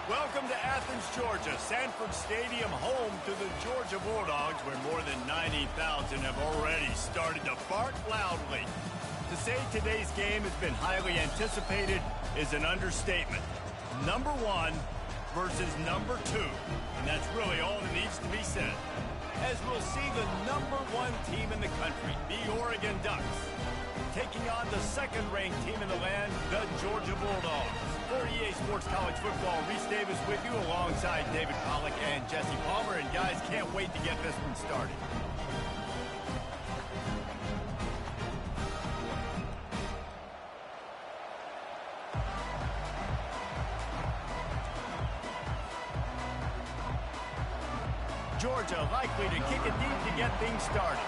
Welcome to Athens, Georgia, Sanford Stadium, home to the Georgia Bulldogs, where more than 90,000 have already started to bark loudly. To say today's game has been highly anticipated is an understatement. Number 1 versus number 2, and that's really all that needs to be said. As we'll see the number 1 team in the country, the Oregon Ducks, taking on the second-ranked team in the land, the Georgia Bulldogs. For EA Sports College Football, Reese Davis with you alongside David Pollack and Jesse Palmer. And guys, can't wait to get this one started. Georgia likely to kick it deep to get things started.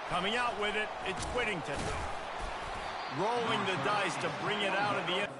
Coming out with it, it's Whittington. Rolling the dice to bring it out of the end.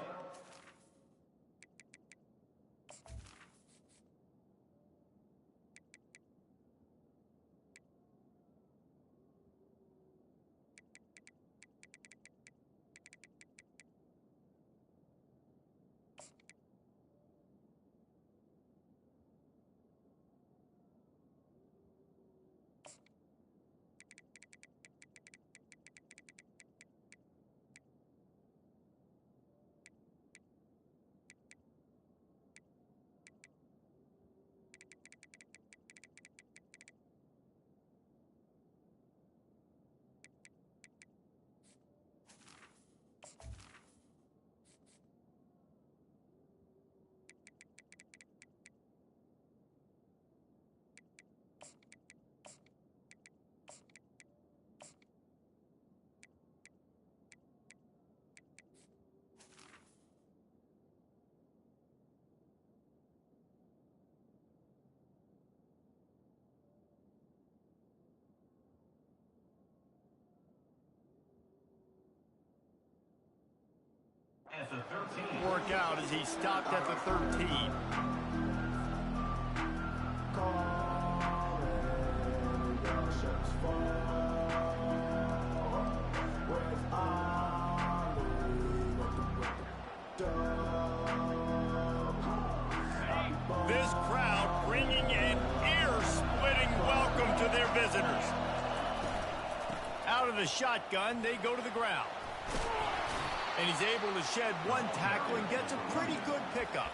Work out as he stopped at the 13. This crowd bringing an ear-splitting welcome to their visitors. Out of the shotgun, they go to the ground. And he's able to shed one tackle and gets a pretty good pickup.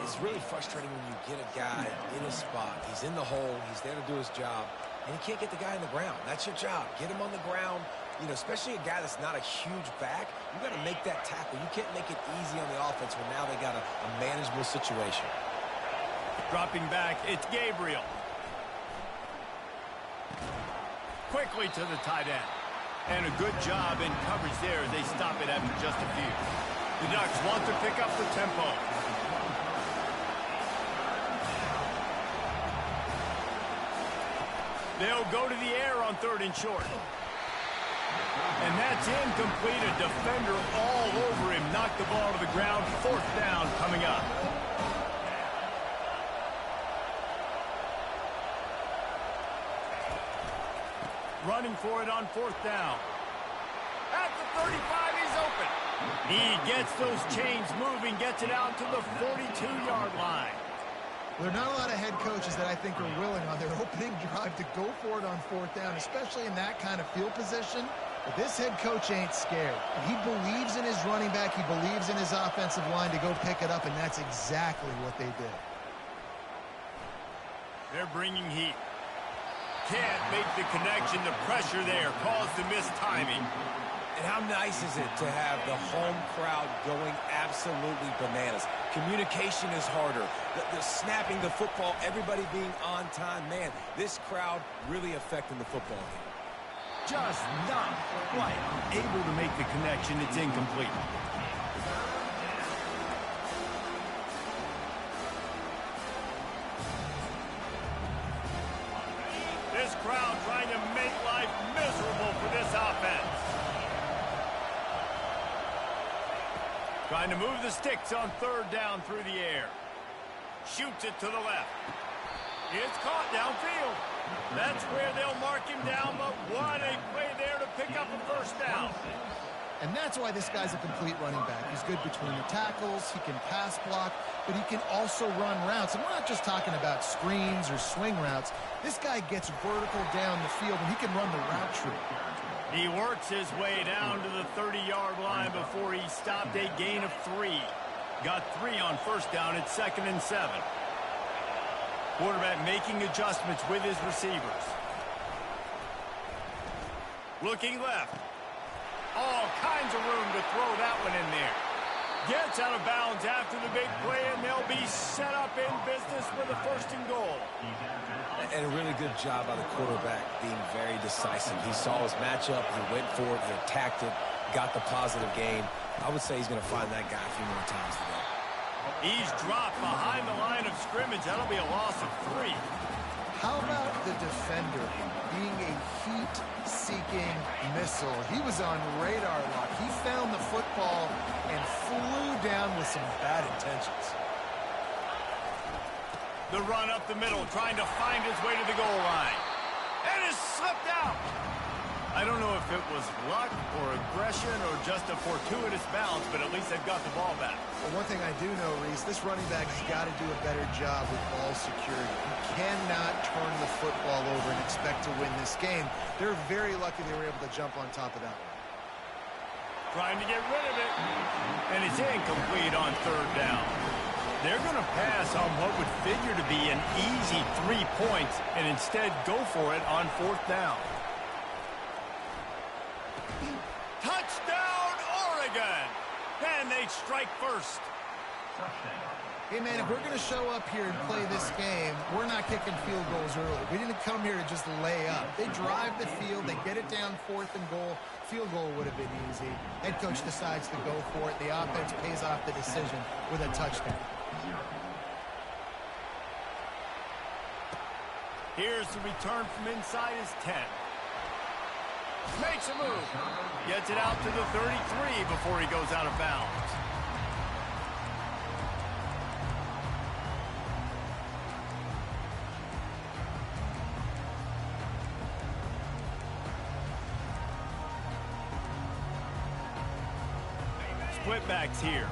It's really frustrating when you get a guy in his spot. He's in the hole. He's there to do his job. And you can't get the guy on the ground. That's your job. Get him on the ground. You know, especially a guy that's not a huge back. You got to make that tackle. You can't make it easy on the offense when now they got a manageable situation. Dropping back, it's Gabriel. Quickly to the tight end. And a good job in coverage there as they stop it after just a few. The Ducks want to pick up the tempo. They'll go to the air on 3rd and short. And that's incomplete. A defender all over him. Knocked the ball to the ground. 4th down coming up. Running for it on 4th down. At the 35, he's open. He gets those chains moving, gets it out to the 42-yard line. There are not a lot of head coaches that I think are willing on their opening drive to go for it on 4th down, especially in that kind of field position. But this head coach ain't scared. He believes in his running back. He believes in his offensive line to go pick it up, and that's exactly what they did. They're bringing heat. Can't make the connection. The pressure there caused the missed timing. And how nice is it to have the home crowd going absolutely bananas? Communication is harder. The snapping the football, everybody being on time. Man, this crowd really affecting the football game. Just not quite able to make the connection. It's incomplete. This crowd trying to make life miserable for this offense. Trying to move the sticks on 3rd down through the air. Shoots it to the left. It's caught downfield. That's where they'll mark him down, but what a play there to pick up a first down. And that's why this guy's a complete running back. He's good between the tackles, he can pass block, but he can also run routes. And we're not just talking about screens or swing routes. This guy gets vertical down the field, and he can run the route tree. He works his way down to the 30-yard line before he stopped a gain of 3. Got 3 on first down at 2nd and 7. Quarterback making adjustments with his receivers. Looking left. All kinds of room to throw that one in there. Gets out of bounds after the big play, and they'll be set up in business with a 1st and goal. And a really good job by the quarterback being very decisive. He saw his matchup, he went for it, he attacked it, got the positive gain. I would say he's going to find that guy a few more times today. He's dropped behind the line of scrimmage. That'll be a loss of 3. How about the defender being a heat-seeking missile? He was on radar lock. He found the football and flew down with some bad intentions. The run up the middle, trying to find his way to the goal line. And it's slipped out. I don't know if it was luck or aggression or just a fortuitous bounce, but at least they've got the ball back. Well, one thing I do know, Reese, this running back has got to do a better job with ball security. He cannot turn the football over and expect to win this game. They're very lucky they were able to jump on top of that one. Trying to get rid of it. And it's incomplete on 3rd down. They're going to pass on what would figure to be an easy 3 points and instead go for it on 4th down. Touchdown, Oregon! And they strike first. Hey, man, if we're going to show up here and play this game, we're not kicking field goals early. We didn't come here to just lay up. They drive the field. They get it down 4th and goal. Field goal would have been easy. Head coach decides to go for it. The offense pays off the decision with a touchdown. Here's the return from inside his 10. Makes a move. Gets it out to the 33 before he goes out of bounds. Split backs here.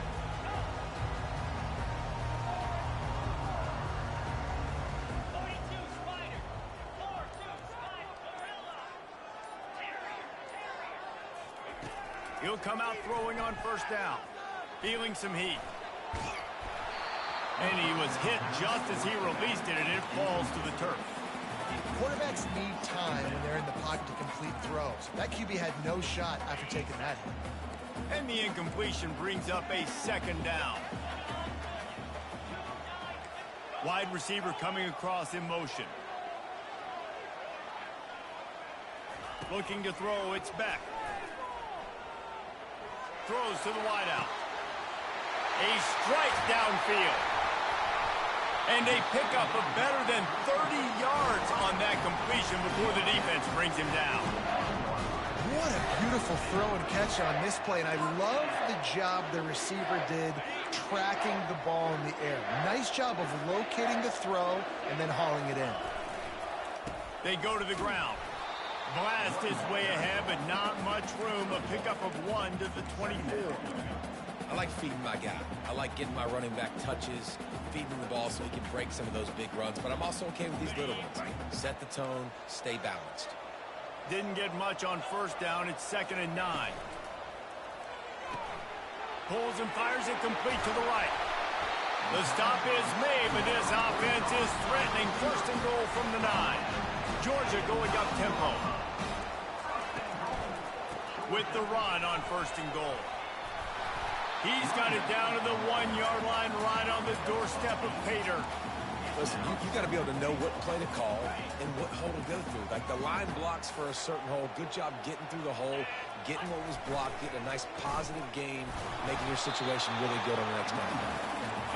He'll come out throwing on 1st down. Feeling some heat. And he was hit just as he released it, and it falls to the turf. Quarterbacks need time when they're in the pocket to complete throws. That QB had no shot after taking that hit. And the incompletion brings up a 2nd down. Wide receiver coming across in motion. Looking to throw, it's Beck. Throws to the wideout. A strike downfield. And a pickup of better than 30 yards on that completion before the defense brings him down. What a beautiful throw and catch on this play. And I love the job the receiver did tracking the ball in the air. Nice job of locating the throw and then hauling it in. They go to the ground. Blast his way ahead, but not much room. A pickup of 1 to the 24. I like feeding my guy. I like getting my running back touches, feeding the ball so he can break some of those big runs, but I'm also okay with these little ones. Set the tone, stay balanced. Didn't get much on 1st down. It's 2nd and 9. Pulls and fires it complete to the right. The stop is made, but this offense is threatening 1st and goal from the 9. Georgia going up tempo. With the run on 1st and goal. He's got it down to the 1-yard line right on the doorstep of Pater. Listen, you got to be able to know what play to call and what hole to go through. Like the line blocks for a certain hole. Good job getting through the hole, getting what was blocked, getting a nice positive gain, making your situation really good on the next down.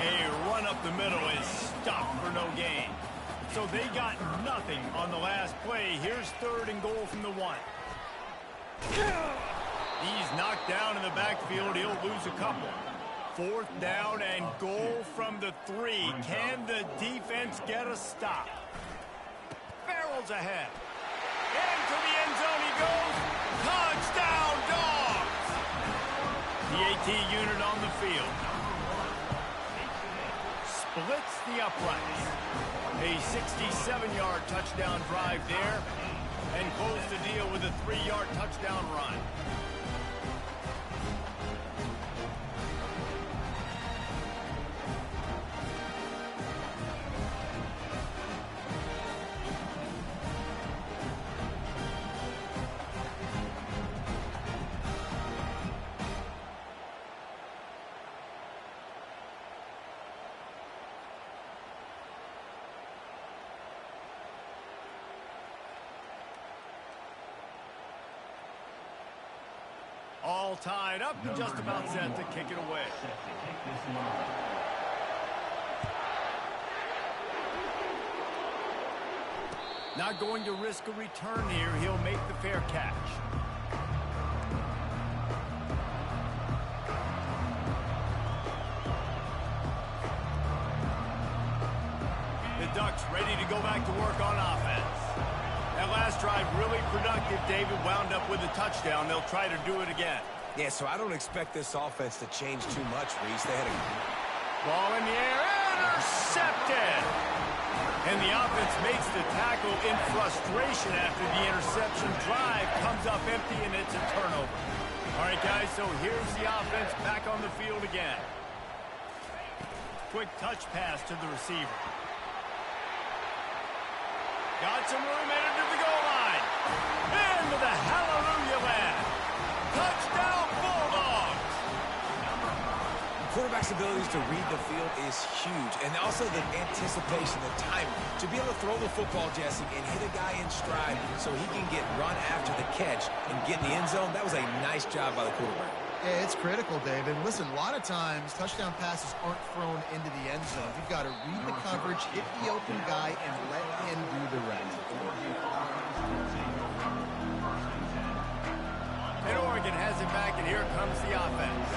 A run up the middle is stopped for no gain. So they got nothing on the last play. Here's 3rd and goal from the 1. He's knocked down in the backfield. He'll lose a couple. 4th down and goal from the 3. Can the defense get a stop? Barrels ahead. Into the end zone he goes. Touchdown, Dogs! The AT unit on the field. Splits the uprights. A 67-yard touchdown drive there. And close the deal with a 3-yard touchdown run. All tied up and just about set to kick it away. Not going to risk a return here. He'll make the fair catch. The Ducks ready to go back to work on offense. That last drive really productive. David wound up with a touchdown. They'll try to do it again. Yeah, so I don't expect this offense to change too much, Reese. They had a ball in the air, intercepted. And the offense makes the tackle in frustration after the interception. Drive comes up empty, and it's a turnover. All right, guys, so here's the offense back on the field again. Quick touch pass to the receiver. Got some room headed to the goal line. Into the hallelujah land. Touchdown, Bulldogs. Quarterback's abilities to read the field is huge. And also the anticipation, the timing. To be able to throw the football, Jesse, and hit a guy in stride so he can get run after the catch and get in the end zone, that was a nice job by the quarterback. Yeah, it's critical, David. Listen, a lot of times, touchdown passes aren't thrown into the end zone. You've got to read the coverage, hit the open guy, and let him do the rest. And Oregon has it back, and here comes the offense.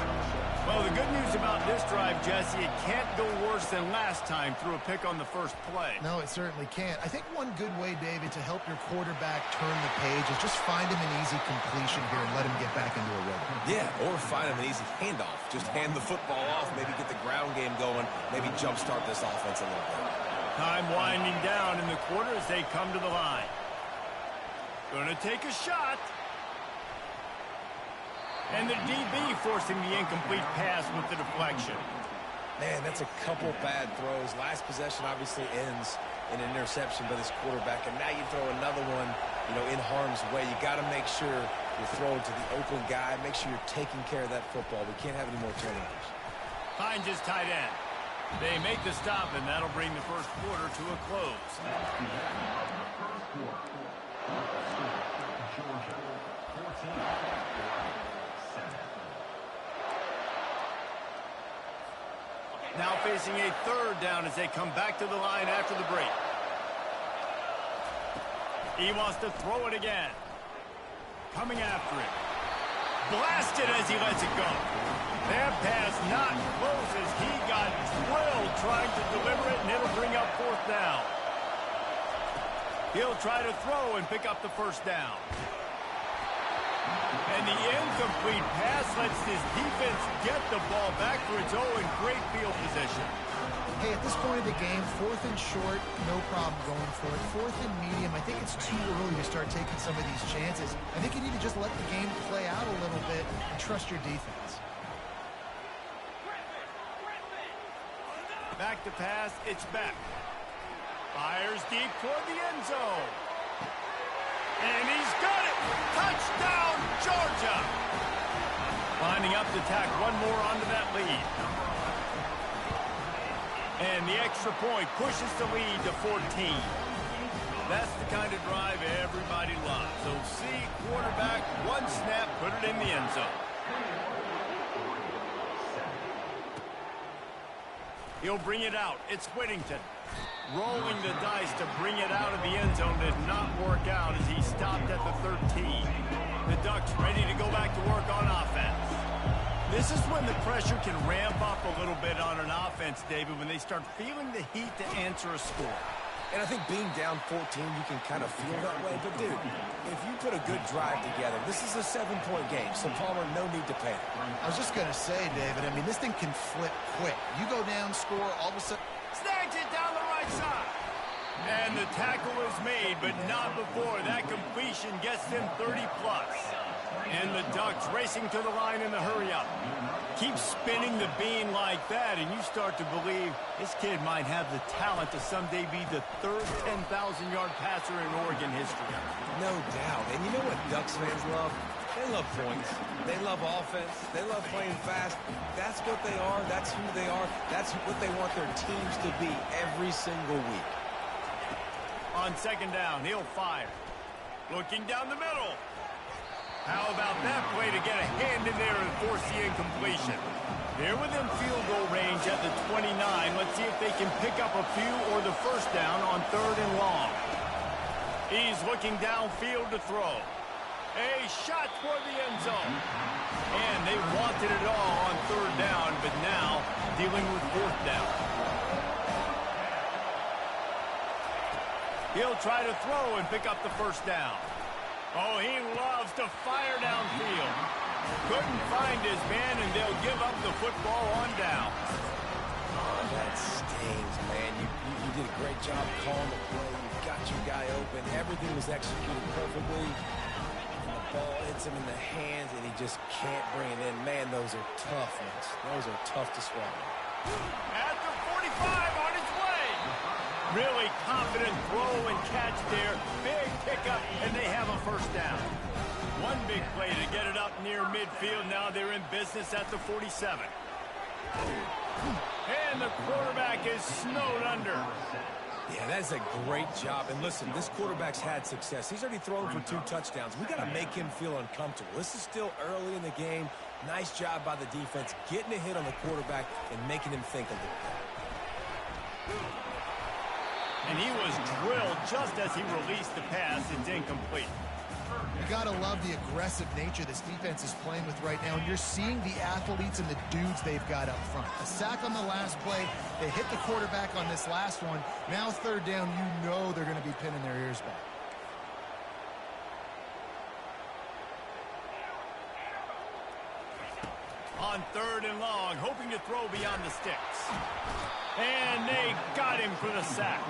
Well, the good news about this drive, Jesse, it can't go worse than last time through a pick on the first play. No, it certainly can't. I think one good way, David, to help your quarterback turn the page is just find him an easy completion here and let him get back into a rhythm. Yeah, or find him an easy handoff. Just hand the football off, maybe get the ground game going, maybe jumpstart this offense a little bit. Time winding down in the quarter as they come to the line. Going to take a shot. And the DB forcing the incomplete pass with the deflection. Man, that's a couple bad throws. Last possession obviously ends in an interception by this quarterback, and now you throw another one, in harm's way. You got to make sure you're throwing to the open guy. Make sure you're taking care of that football. We can't have any more turnovers. Finds his tight end. They make the stop, and that'll bring the first quarter to a close. Now facing a third down as they come back to the line after the break. He wants to throw it again. Coming after it. Blasted as he lets it go. That pass not close as he got drilled trying to deliver it, and it'll bring up 4th down. He'll try to throw and pick up the first down. And the incomplete pass lets this defense get the ball back for its own great field position. Hey, at this point of the game, 4th and short, no problem going for it. 4th and medium, I think it's too early to start taking some of these chances. I think you need to just let the game play out a little bit and trust your defense. Back to pass, it's back. Fires deep toward the end zone. And he's got it! Touchdown, Georgia! Lining up to tack one more onto that lead. And the extra point pushes the lead to 14. That's the kind of drive everybody loves. So see, quarterback, one snap, put it in the end zone. He'll bring it out. It's Whittington. Rolling the dice to bring it out of the end zone did not work out as he stopped at the 13. The Ducks ready to go back to work on offense. This is when the pressure can ramp up a little bit on an offense, David, when they start feeling the heat to answer a score. And I think being down 14, you can kind of feel that way. But, dude, if you put a good drive together, this is a 7-point game, so Palmer, no need to panic. I was just going to say, David, I mean, this thing can flip quick. You go down, score, all of a sudden... Snags it down the right side. And the tackle is made, but not before that completion gets them 30-plus. And the Ducks racing to the line in the hurry-up. Keep spinning the bean like that, and you start to believe this kid might have the talent to someday be the third 10,000-yard passer in Oregon history. No doubt. And you know what Ducks fans love? They love points. They love offense. They love playing fast. That's what they are. That's who they are. That's what they want their teams to be every single week. On second down, he'll fire. Looking down the middle. How about that play to get a hand in there and force the incompletion? They're within field goal range at the 29. Let's see if they can pick up a few or the first down on third and long. He's looking downfield to throw. A shot toward the end zone. And they wanted it all on third down, but now dealing with fourth down. He'll try to throw and pick up the first down. Oh, he loves to fire downfield. Couldn't find his man, and they'll give up the football on down. Oh, that stings, man. You did a great job calling the play. You got your guy open. Everything was executed perfectly. And the ball hits him in the hands, and he just can't bring it in. Man, those are tough ones. Those are tough to swallow. At the 45 on his way. Really confident throw and catch there. Big pickup, and they have a first down. One big play to get it up near midfield. Now they're in business at the 47. And the quarterback is snowed under. Yeah, that is a great job. And listen, this quarterback's had success. He's already thrown for 2 touchdowns. We got to make him feel uncomfortable. This is still early in the game. Nice job by the defense, getting a hit on the quarterback and making him think a little bit. And he was drilled just as he released the pass. It's incomplete. You got to love the aggressive nature this defense is playing with right now, and you're seeing the athletes and the dudes they've got up front. A sack on the last play. They hit the quarterback on this last one. Now third down, you know they're going to be pinning their ears back. On third and long, hoping to throw beyond the sticks. And they got him for the sack.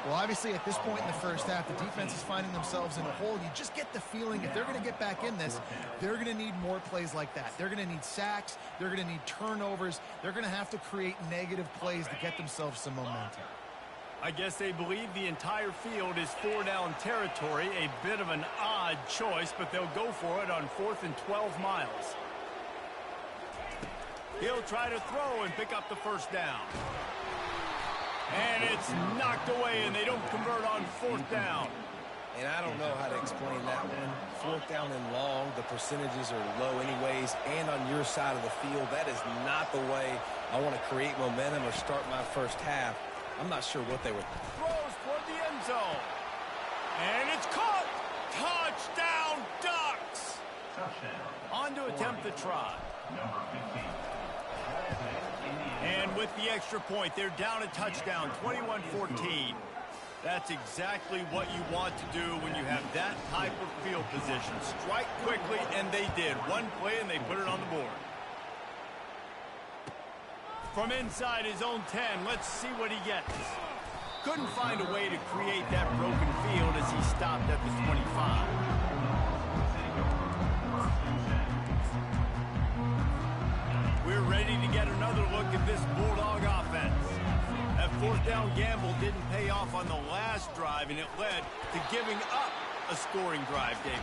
Well, obviously, at this point in the first half, the defense is finding themselves in a hole. You just get the feeling if they're going to get back in this, they're going to need more plays like that. They're going to need sacks. They're going to need turnovers. They're going to have to create negative plays to get themselves some momentum. I guess they believe the entire field is 4-down territory. A bit of an odd choice, but they'll go for it on 4th and 12 miles. He'll try to throw and pick up the first down. And it's knocked away, and they don't convert on 4th down. And I don't know how to explain that one. 4th down and long, the percentages are low anyways, and on your side of the field, that is not the way I want to create momentum or start my first half. I'm not sure what they were. Throws toward the end zone. And it's caught. Touchdown, Ducks. On to attempt the try. And with the extra point, they're down a touchdown, 21-14. That's exactly what you want to do when you have that type of field position. Strike quickly, and they did. One play, and they put it on the board. From inside his own 10, let's see what he gets. Couldn't find a way to create that broken field as he stopped at the 25. We're ready to get another look at this Bulldog offense. That 4th down gamble didn't pay off on the last drive, and it led to giving up a scoring drive, David.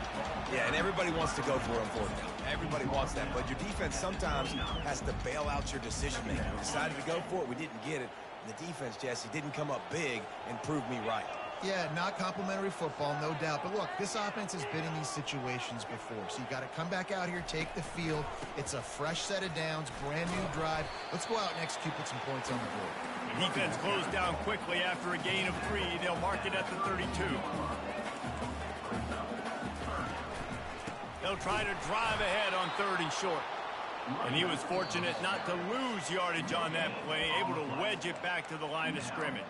Yeah, and everybody wants to go for it on 4th down. Everybody wants that, but your defense sometimes has to bail out your decision-making. We decided to go for it. We didn't get it. And the defense, Jesse, didn't come up big and prove me right. Yeah, not complimentary football, no doubt. But look, this offense has been in these situations before. So you got to come back out here, take the field. It's a fresh set of downs, brand new drive. Let's go out and execute, put some points on the board. The defense closed down quickly after a gain of 3. They'll mark it at the 32. They'll try to drive ahead on 3rd and short. And he was fortunate not to lose yardage on that play, able to wedge it back to the line of scrimmage.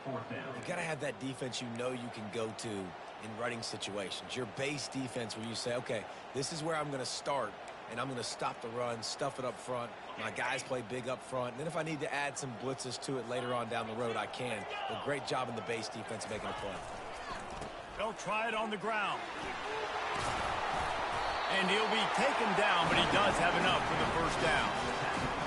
You've got to have that defense you know you can go to in running situations. Your base defense where you say, okay, this is where I'm going to start, and I'm going to stop the run, stuff it up front. My guys play big up front. And then if I need to add some blitzes to it later on down the road, I can. A great job in the base defense making a play. They'll try it on the ground. And he'll be taken down, but he does have enough for the first down.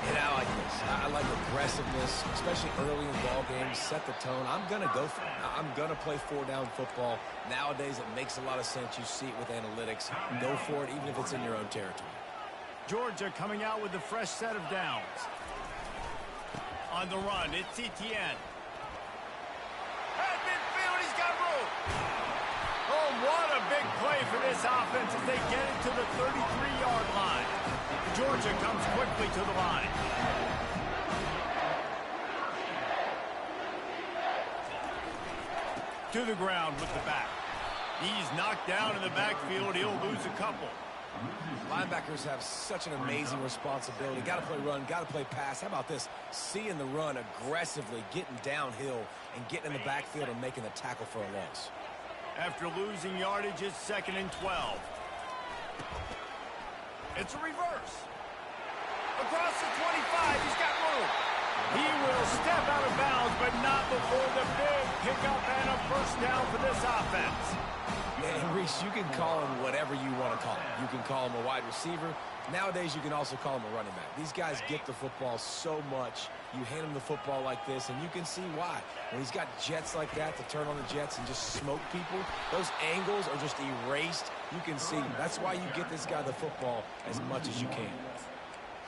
And I like this. I like aggressiveness, especially early in ball games. Set the tone. I'm going to go for it. I'm going to play four-down football. Nowadays, it makes a lot of sense. You see it with analytics. Go for it, even if it's in your own territory. Georgia coming out with a fresh set of downs. On the run, it's Etienne. At midfield, he's got room. Oh, what a big play for this offense as they get it to the 33-yard line. Georgia comes quickly to the line. To the ground with the back. He's knocked down in the backfield. He'll lose a couple. Linebackers have such an amazing responsibility. Got to play run, got to play pass. How about this? Seeing the run aggressively, getting downhill, and getting in the backfield and making the tackle for a loss. After losing yardage, it's 2nd and 12. It's a reverse. Across the 25, he's got room. He will step out of bounds, but not before the big pickup and a first down for this offense. And Reese, you can call him whatever you want to call him. You can call him a wide receiver. Nowadays, you can also call him a running back. These guys get the football so much. You hand him the football like this, and you can see why. When he's got jets like that to turn on the jets and just smoke people, those angles are just erased. You can see. That's why you get this guy the football as much as you can.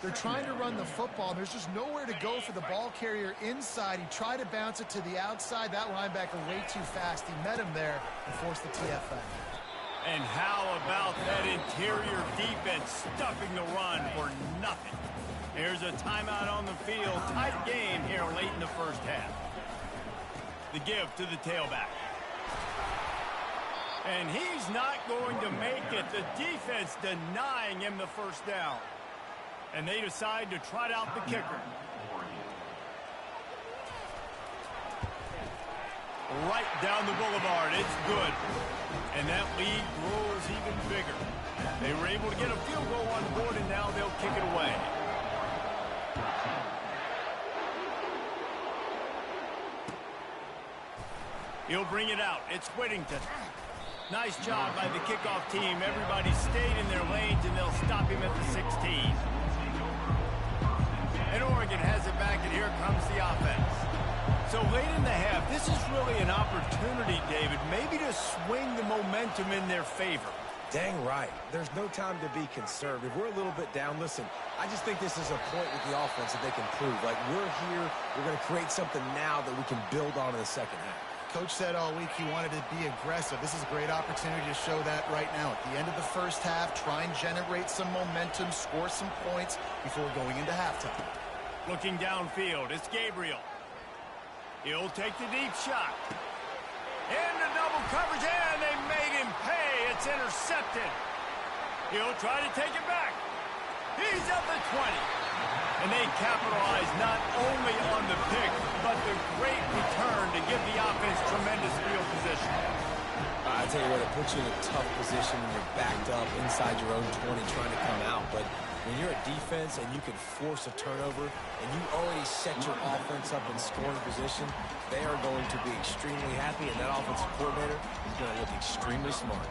They're trying to run the football. There's just nowhere to go for the ball carrier inside. He tried to bounce it to the outside. That linebacker way too fast. He met him there and forced the TFL. And how about that interior defense stuffing the run for nothing? Here's a timeout on the field. Tight game here late in the first half. The give to the tailback. And he's not going to make it. The defense denying him the first down. And they decide to trot out the kicker. Right down the boulevard. It's good. And that lead grows even bigger. They were able to get a field goal on the board, and now they'll kick it away. He'll bring it out. It's Whittington. Nice job by the kickoff team. Everybody stayed in their lanes, and they'll stop him at the 16. And Oregon has it back, and here comes the offense. So late in the half, this is really an opportunity, David, maybe to swing the momentum in their favor. Dang right. There's no time to be conservative. We're a little bit down. Listen, I just think this is a point with the offense that they can prove. Like, we're here, we're going to create something now that we can build on in the second half. Coach said all week he wanted to be aggressive. This is a great opportunity to show that right now. At the end of the first half, try and generate some momentum, score some points before going into halftime. Looking downfield, it's Gabriel. He'll take the deep shot. Into double coverage, and they made him pay. It's intercepted. He'll try to take it back. He's at the 20. And they capitalize not only on the pick, but the great return to give the offense tremendous field position. I tell you what, it puts you in a tough position when you're backed up inside your own 20 trying to come out. But when you're a defense and you can force a turnover and you already set your offense up in scoring position, they are going to be extremely happy, and that offensive coordinator is going to look extremely smart.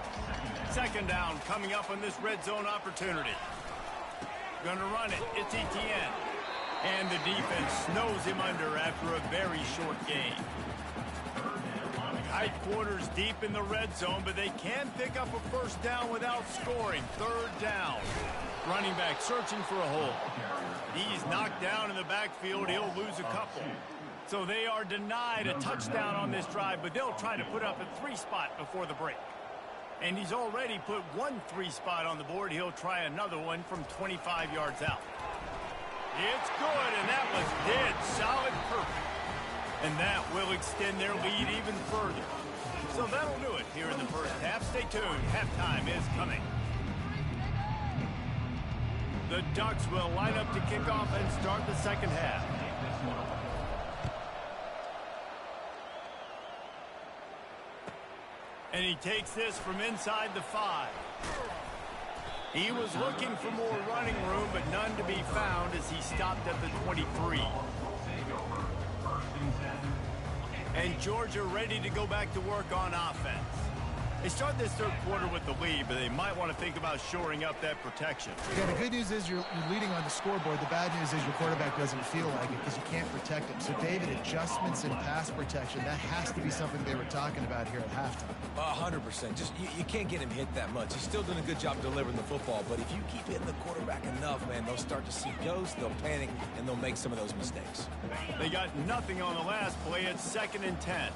Second down coming up on this red zone opportunity. Gonna run it. It's Etienne. And the defense snows him under after a very short game. Tight quarters deep in the red zone, but they can pick up a first down without scoring. Third down. Running back searching for a hole. He's knocked down in the backfield. He'll lose a couple. So they are denied a touchdown on this drive, but they'll try to put up a 3-spot before the break. And he's already put one 3-spot on the board. He'll try another one from 25 yards out. It's good, and that was dead solid perfect. And that will extend their lead even further. So that'll do it here in the first half. Stay tuned. Halftime is coming. The Ducks will line up to kick off and start the second half. And he takes this from inside the 5. He was looking for more running room, but none to be found as he stopped at the 23. And Georgia ready to go back to work on offense. They start this third quarter with the lead, but they might want to think about shoring up that protection. Yeah, the good news is you're leading on the scoreboard. The bad news is your quarterback doesn't feel like it because you can't protect him. So, David, adjustments in pass protection, that has to be something they were talking about here at halftime. 100%. Just you can't get him hit that much. He's still doing a good job delivering the football, but if you keep hitting the quarterback enough, man, they'll start to see ghosts, they'll panic, and they'll make some of those mistakes. They got nothing on the last play. It's 2nd and 10.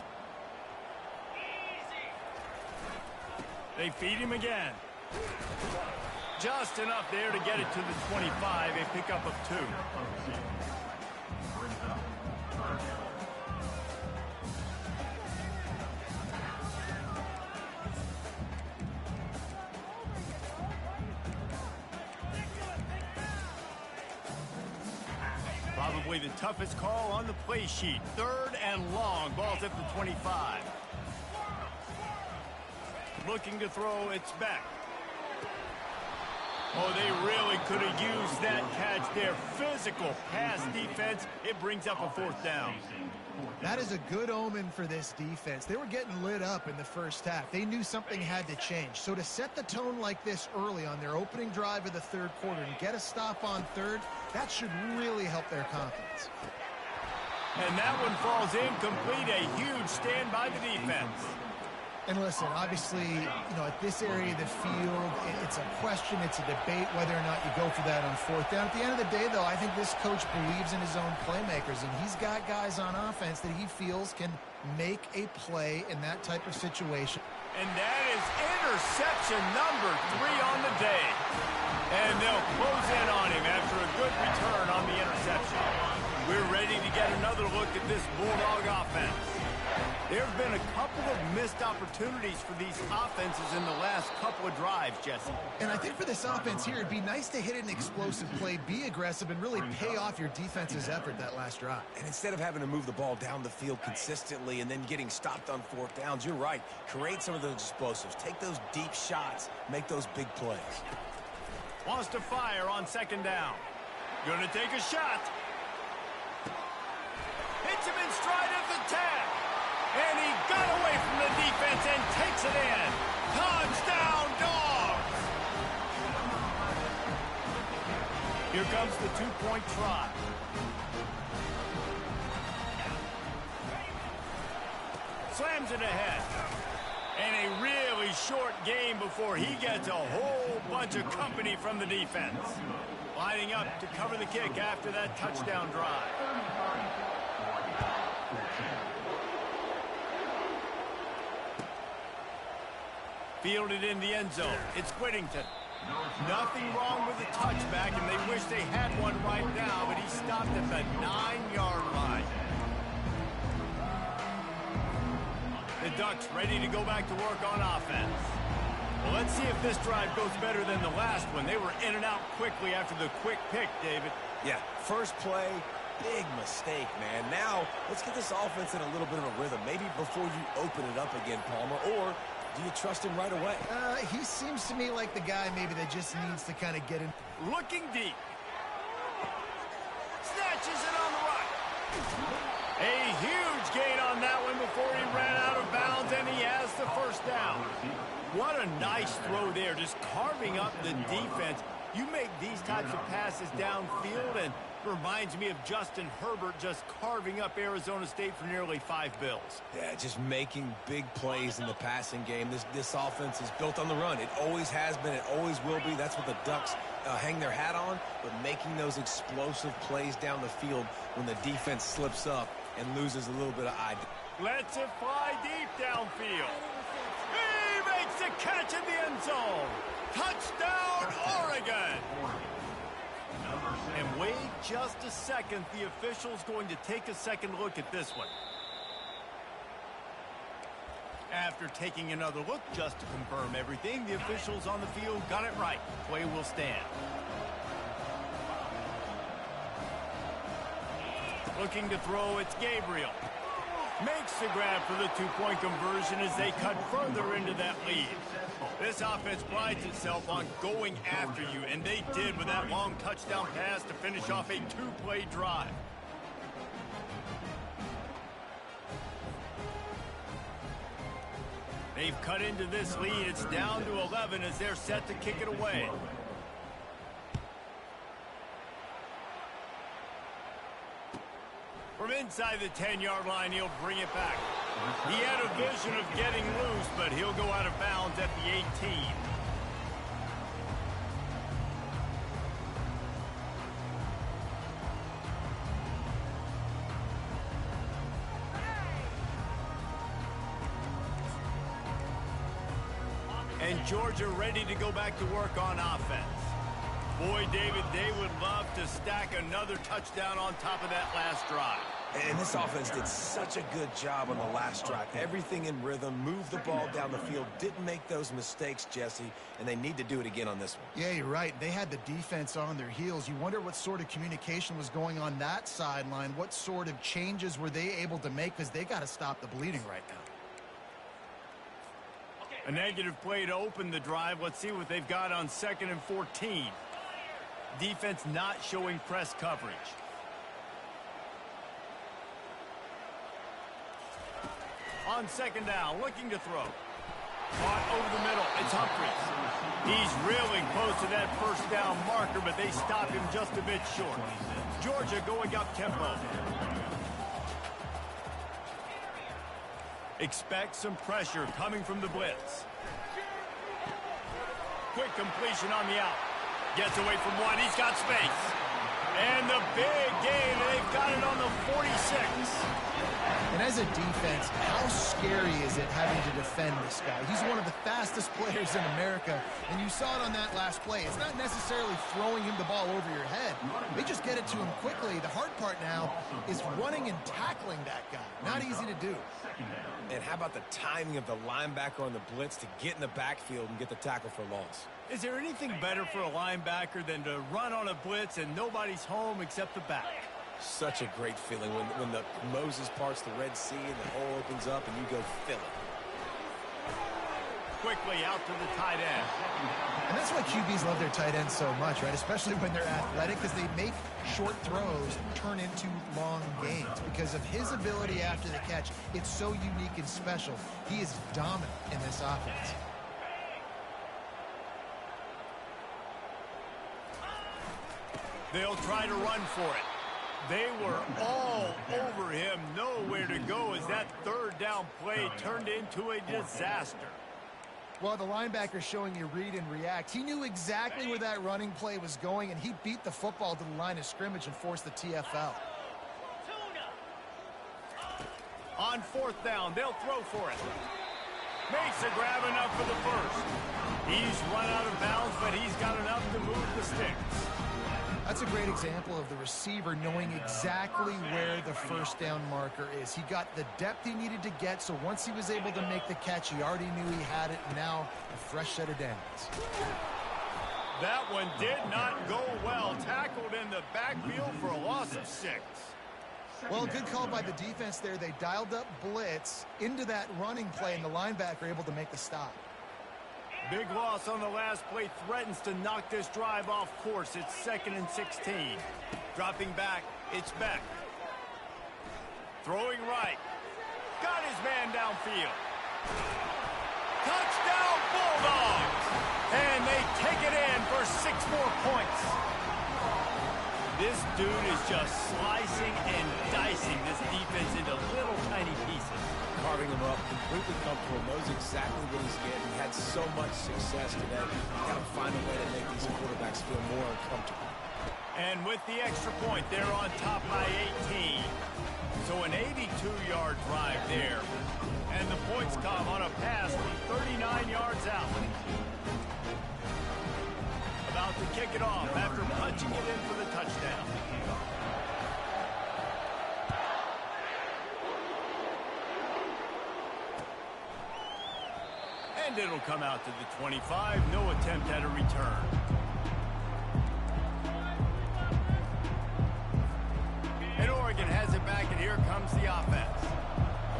They feed him again. Just enough there to get it to the 25. A pickup of 2. Probably the toughest call on the play sheet. 3rd and long. Ball's at the 25. Looking to throw, it's back. Oh, they really could have used that catch there. Physical pass defense. It brings up a 4th down. That is a good omen for this defense. They were getting lit up in the first half. They knew something had to change. So to set the tone like this early on their opening drive of the third quarter and get a stop on 3rd, that should really help their confidence. And that one falls incomplete. A huge stand by the defense. And listen, obviously, at this area of the field, it's a question, it's a debate whether or not you go for that on 4th down. At the end of the day, though, I think this coach believes in his own playmakers, and he's got guys on offense that he feels can make a play in that type of situation. And that is interception number 3 on the day. And they'll close in on him after a good return on the interception. We're ready to get another look at this Bulldog offense. There have been a couple of missed opportunities for these offenses in the last couple of drives, Jesse. And I think for this offense here, it'd be nice to hit an explosive play, be aggressive, and really pay off your defense's effort that last drive. And instead of having to move the ball down the field consistently and then getting stopped on 4th downs, you're right. Create some of those explosives. Take those deep shots. Make those big plays. Wants to fire on 2nd down. Gonna take a shot. Hits him in stride at the 10. And he got away from the defense and takes it in. Touchdown, Dogs! Here comes the 2-point try. Slams it ahead. And a really short game before he gets a whole bunch of company from the defense. Lining up to cover the kick after that touchdown drive. Fielded in the end zone. It's Whittington. Nothing wrong with the touchback, and they wish they had one right now, but he stopped at the 9-yard line. The Ducks ready to go back to work on offense. Well, let's see if this drive goes better than the last one. They were in and out quickly after the quick pick, David. Yeah, first play, big mistake, man. Now, let's get this offense in a little bit of a rhythm. Maybe before you open it up again, Palmer, or do you trust him right away? He seems to me like the guy maybe that just needs to kind of get in. Looking deep. Snatches it on the right. A huge gain on that one before he ran out of bounds, and he has the 1st down. What a nice throw there, just carving up the defense. You make these types of passes downfield, and reminds me of Justin Herbert just carving up Arizona State for nearly 5 bills. Yeah, just making big plays in the passing game. This offense is built on the run. It always has been. It always will be. That's what the Ducks hang their hat on, but making those explosive plays down the field when the defense slips up and loses a little bit of identity. Lets it fly deep downfield. He makes the catch in the end zone. Touchdown, Oregon! And wait just a second. The official's going to take a second look at this one. After taking another look just to confirm everything, the officials on the field got it right. Play will stand. Looking to throw, it's Gabriel. Makes the grab for the two-point conversion as they cut further into that lead. This offense prides itself on going after you, and they did with that long touchdown pass to finish off a two-play drive. They've cut into this lead. It's down to 11 as they're set to kick it away. From inside the 10-yard line, he'll bring it back. He had a vision of getting loose, but he'll go out of bounds at the 18. And Georgia ready to go back to work on offense. Boy, David, they would love to stack another touchdown on top of that last drive. And this offense did such a good job on the last drive. Everything in rhythm, moved the ball down the field, didn't make those mistakes, Jesse, and they need to do it again on this one. Yeah, you're right. They had the defense on their heels. You wonder what sort of communication was going on that sideline. What sort of changes were they able to make, because they got to stop the bleeding right now. A negative play to open the drive. Let's see what they've got on 2nd and 14. Defense not showing press coverage. On 2nd down, looking to throw. Caught over the middle. It's Humphries. He's really close to that first down marker, but they stop him just a bit short. Georgia going up tempo. Expect some pressure coming from the blitz. Quick completion on the out. Gets away from one. He's got space. And the big gain. They've got it on the 46. And as a defense, how scary is it having to defend this guy? He's one of the fastest players in America, and you saw it on that last play. It's not necessarily throwing him the ball over your head. They just get it to him quickly. The hard part now is running and tackling that guy. Not easy to do. And how about the timing of the linebacker on the blitz to get in the backfield and get the tackle for loss? Is there anything better for a linebacker than to run on a blitz and nobody's home except the back? Such a great feeling when the Moses parts the Red Sea and the hole opens up and you go fill it. Quickly out to the tight end. And that's why QBs love their tight ends so much, right? Especially when they're athletic, because they make short throws turn into long gains. Because of his ability after the catch, it's so unique and special. He is dominant in this offense. They'll try to run for it. They were all over him, nowhere to go as that 3rd down play turned into a disaster. Well, the linebacker showing you read and react. He knew exactly where that running play was going, and he beat the football to the line of scrimmage and forced the TFL. On 4th down, they'll throw for it. Makes a grab enough for the first. He's run out of bounds, but he's got enough to move the sticks. That's a great example of the receiver knowing exactly where the first down marker is. He got the depth he needed to get, so once he was able to make the catch, he already knew he had it, and now a fresh set of downs. That one did not go well. Tackled in the backfield for a loss of 6. Well, good call by the defense there. They dialed up blitz into that running play, and the linebacker able to make the stop. Big loss on the last play threatens to knock this drive off course. It's 2nd and 16. Dropping back, it's Beck. Throwing right. Got his man downfield. Touchdown Bulldogs! And they take it in for 6 more points. This dude is just slicing and dicing this defense into little tiny pieces. Carving him up, completely comfortable, knows exactly what he's getting. He had so much success today. Got to find a way to make these quarterbacks feel more uncomfortable. And with the extra point, they're on top by 18. So an 82-yard drive there. And the points come on a pass from 39 yards out. About to kick it off after punching it in for the touchdown. And it'll come out to the 25. No attempt at a return. And Oregon has here comes the offense.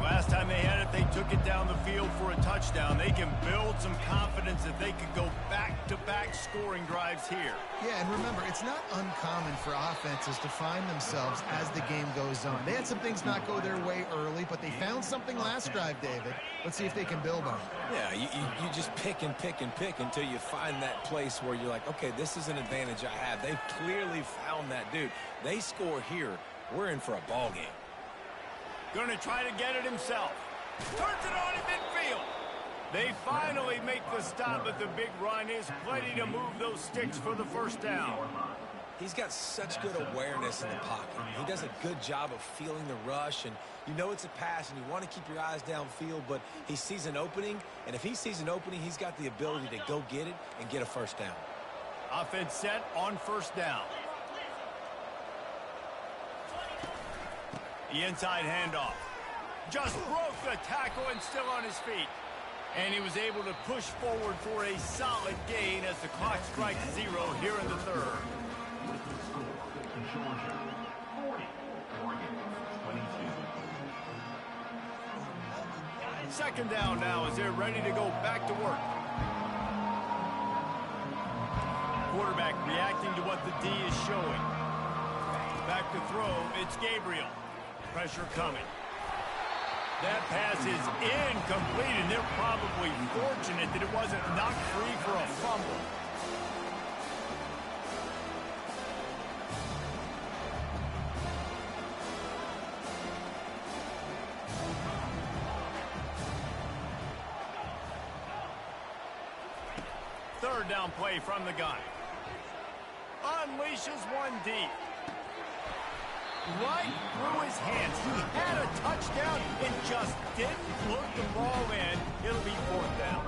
Last time they had it, they took it down the field for a touchdown. They can build some confidence that they could go back-to-back scoring drives here. Yeah, and remember, it's not uncommon for offenses to find themselves as the game goes on. They had some things not go their way early, but they found something last drive, David. Let's see if they can build on it. Yeah, you just pick and pick and pick until you find that place where you're like, okay, this is an advantage I have. They've clearly found that, dude. They score here, we're in for a ball game. Going to try to get it himself. Turns it on in midfield. They finally make the stop, but the big run is plenty to move those sticks for the first down. He's got such good awareness in the pocket. He does a good job of feeling the rush, and you know it's a pass, and you want to keep your eyes downfield, but he sees an opening, and if he sees an opening, he's got the ability to go get it and get a first down. Offense set on first down. The inside handoff. Just broke the tackle and still on his feet. And he was able to push forward for a solid gain as the clock strikes 0 here in the third. Second down now as they're ready to go back to work. Quarterback reacting to what the D is showing. Back to throw, it's Gabriel. Pressure coming. That pass is incomplete, and they're probably fortunate that it wasn't knocked free for a fumble. Third down play from the gun. Unleashes one deep. Right through his hands. He had a touchdown and just didn't put the ball in. It'll be fourth down.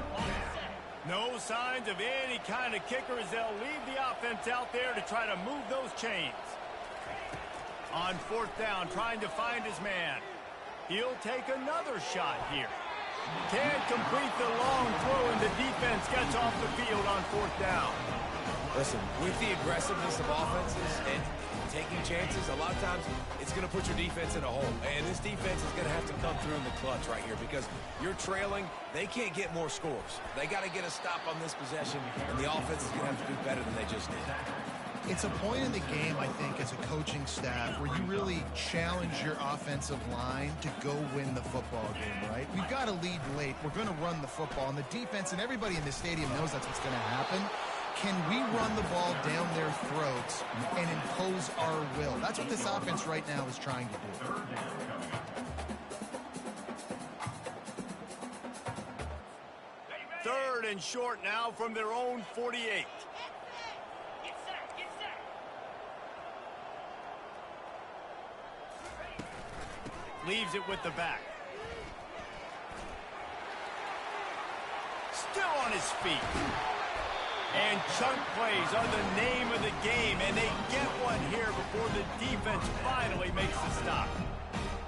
No signs of any kind of kicker as they'll leave the offense out there to try to move those chains. On fourth down, trying to find his man. He'll take another shot here. Can't complete the long throw, and the defense gets off the field on fourth down. Listen, with the aggressiveness of offenses and taking chances, a lot of times it's going to put your defense in a hole. And this defense is going to have to come through in the clutch right here because you're trailing. They can't get more scores. They got to get a stop on this possession, and the offense is going to have to do better than they just did. It's a point in the game, I think, as a coaching staff where you really challenge your offensive line to go win the football game, right? We've got to lead late. We're going to run the football, and the defense and everybody in the stadium knows that's what's going to happen. Can we run the ball down their throats and impose our will? That's what this offense right now is trying to do. Third and short now from their own 48. Leaves it with the back. Still on his feet. And chunk plays are the name of the game, and they get one here before the defense finally makes the stop.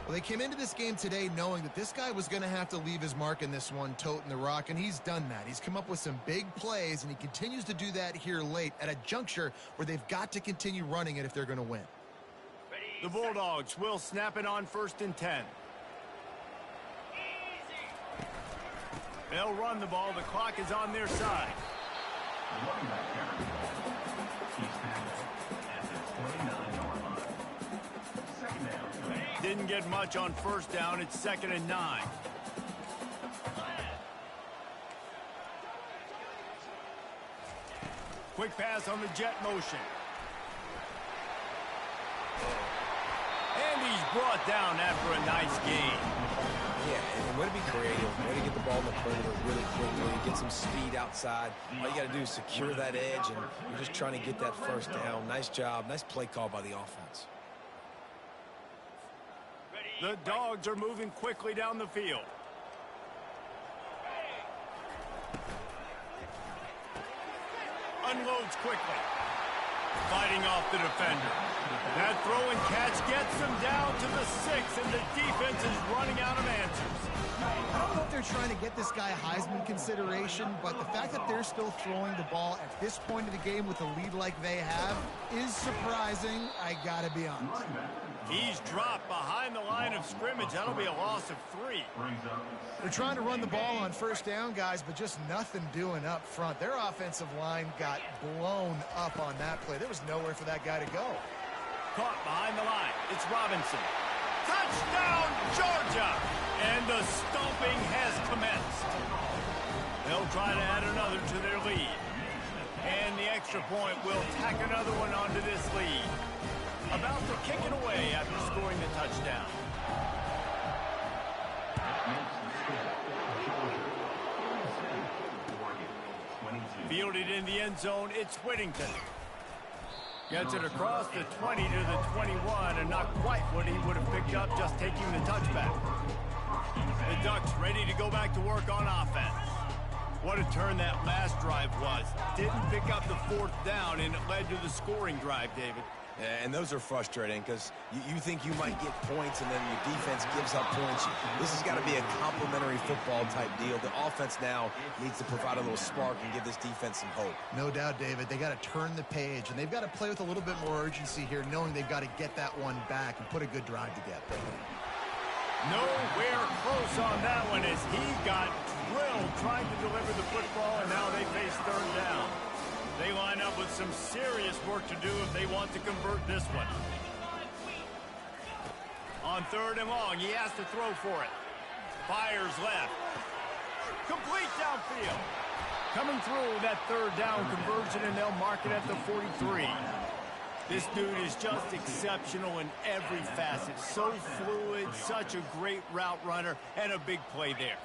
Well, they came into this game today knowing that this guy was going to have to leave his mark in this one, toting the rock, and he's done that. He's come up with some big plays, and he continues to do that here late at a juncture where they've got to continue running it if they're going to win. The Bulldogs will snap it on 1st and 10. They'll run the ball. The clock is on their side. Didn't get much on first down. It's 2nd and 9. Quick pass on the jet motion. And he's brought down after a nice gain. Yeah, and way to be creative, way to get the ball in the perimeter really quickly, get some speed outside. All you got to do is secure that edge, and you're just trying to get that first down. Nice job, nice play call by the offense. The Dogs are moving quickly down the field. Unloads quickly. Fighting off the defender. That throw and catch gets them down to the 6, and the defense is running out of answers. I don't know if they're trying to get this guy Heisman consideration, but the fact that they're still throwing the ball at this point of the game with a lead like they have is surprising, I gotta be honest. He's dropped behind the line of scrimmage. That'll be a loss of 3. They're trying to run the ball on first down, guys, but just nothing doing up front. Their offensive line got blown up on that play. There was nowhere for that guy to go. Caught behind the line. It's Robinson. Touchdown, Georgia! And the stomping has commenced. They'll try to add another to their lead. And the extra point will tack another one onto this lead. About to kick it away after scoring the touchdown. Fielded in the end zone, it's Whittington. Gets it across the 20 to the 21, and not quite what he would have picked up just taking the touchback. The Ducks ready to go back to work on offense. What a turn that last drive was. Didn't pick up the 4th down, and it led to the scoring drive, David. Yeah, and those are frustrating because you think you might get points and then your defense gives up points. This has got to be a complementary football type deal. The offense now needs to provide a little spark and give this defense some hope. No doubt, David. They got to turn the page, and they've got to play with a little bit more urgency here, knowing they've got to get that one back and put a good drive together. Nowhere close on that one as he got drilled trying to deliver the football, and now they face 3rd down. They line up with some serious work to do if they want to convert this one. On 3rd and long, he has to throw for it. Fires left. Complete downfield. Coming through that 3rd down conversion, and they'll mark it at the 43. This dude is just exceptional in every facet. So fluid, such a great route runner, and a big play there.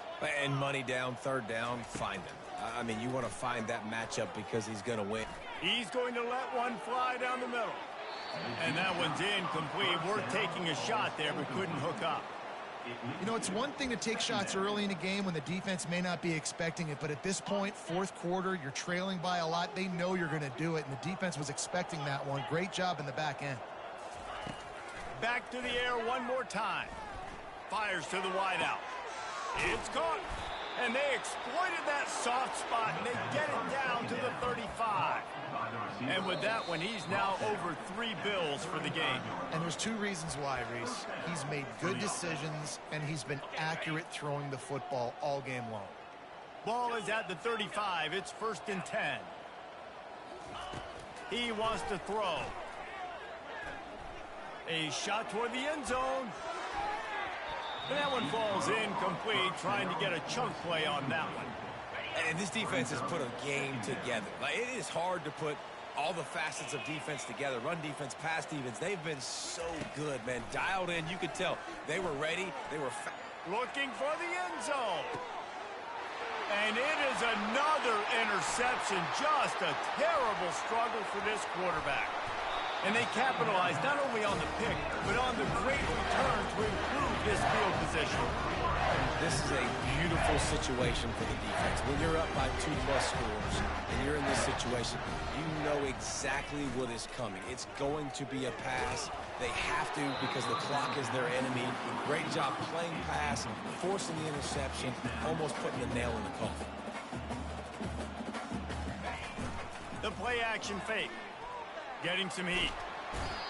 And money down, 3rd down, find him. I mean, you want to find that matchup because he's going to win. He's going to let one fly down the middle. And that one's incomplete. Worth taking a shot there, but couldn't hook up. You know, it's one thing to take shots early in a game when the defense may not be expecting it, but at this point, 4th quarter, you're trailing by a lot. They know you're going to do it, and the defense was expecting that one. Great job in the back end. Back to the air one more time. Fires to the wideout. It's caught. And they exploited that soft spot, and they get it down to the 35. And with that one, he's now over 3 bills for the game. And there's 2 reasons why, Reese. He's made good decisions, and he's been accurate throwing the football all game long. Ball is at the 35. It's 1st and 10. He wants to throw. A shot toward the end zone. And that one falls incomplete, trying to get a chunk play on that one. And this defense has put a game together. Like, it is hard to put all the facets of defense together. Run defense, pass defense. They've been so good, man. Dialed in. You could tell they were ready. They were looking for the end zone. And it is another interception. Just a terrible struggle for this quarterback. And they capitalized not only on the pick, but on the great return to improve this field position. This is a beautiful situation for the defense. When you're up by 2+ scores and you're in this situation, you know exactly what is coming. It's going to be a pass. They have to because the clock is their enemy. Great job playing pass, forcing the interception, almost putting the nail in the coffin. The play action fake. Getting some heat.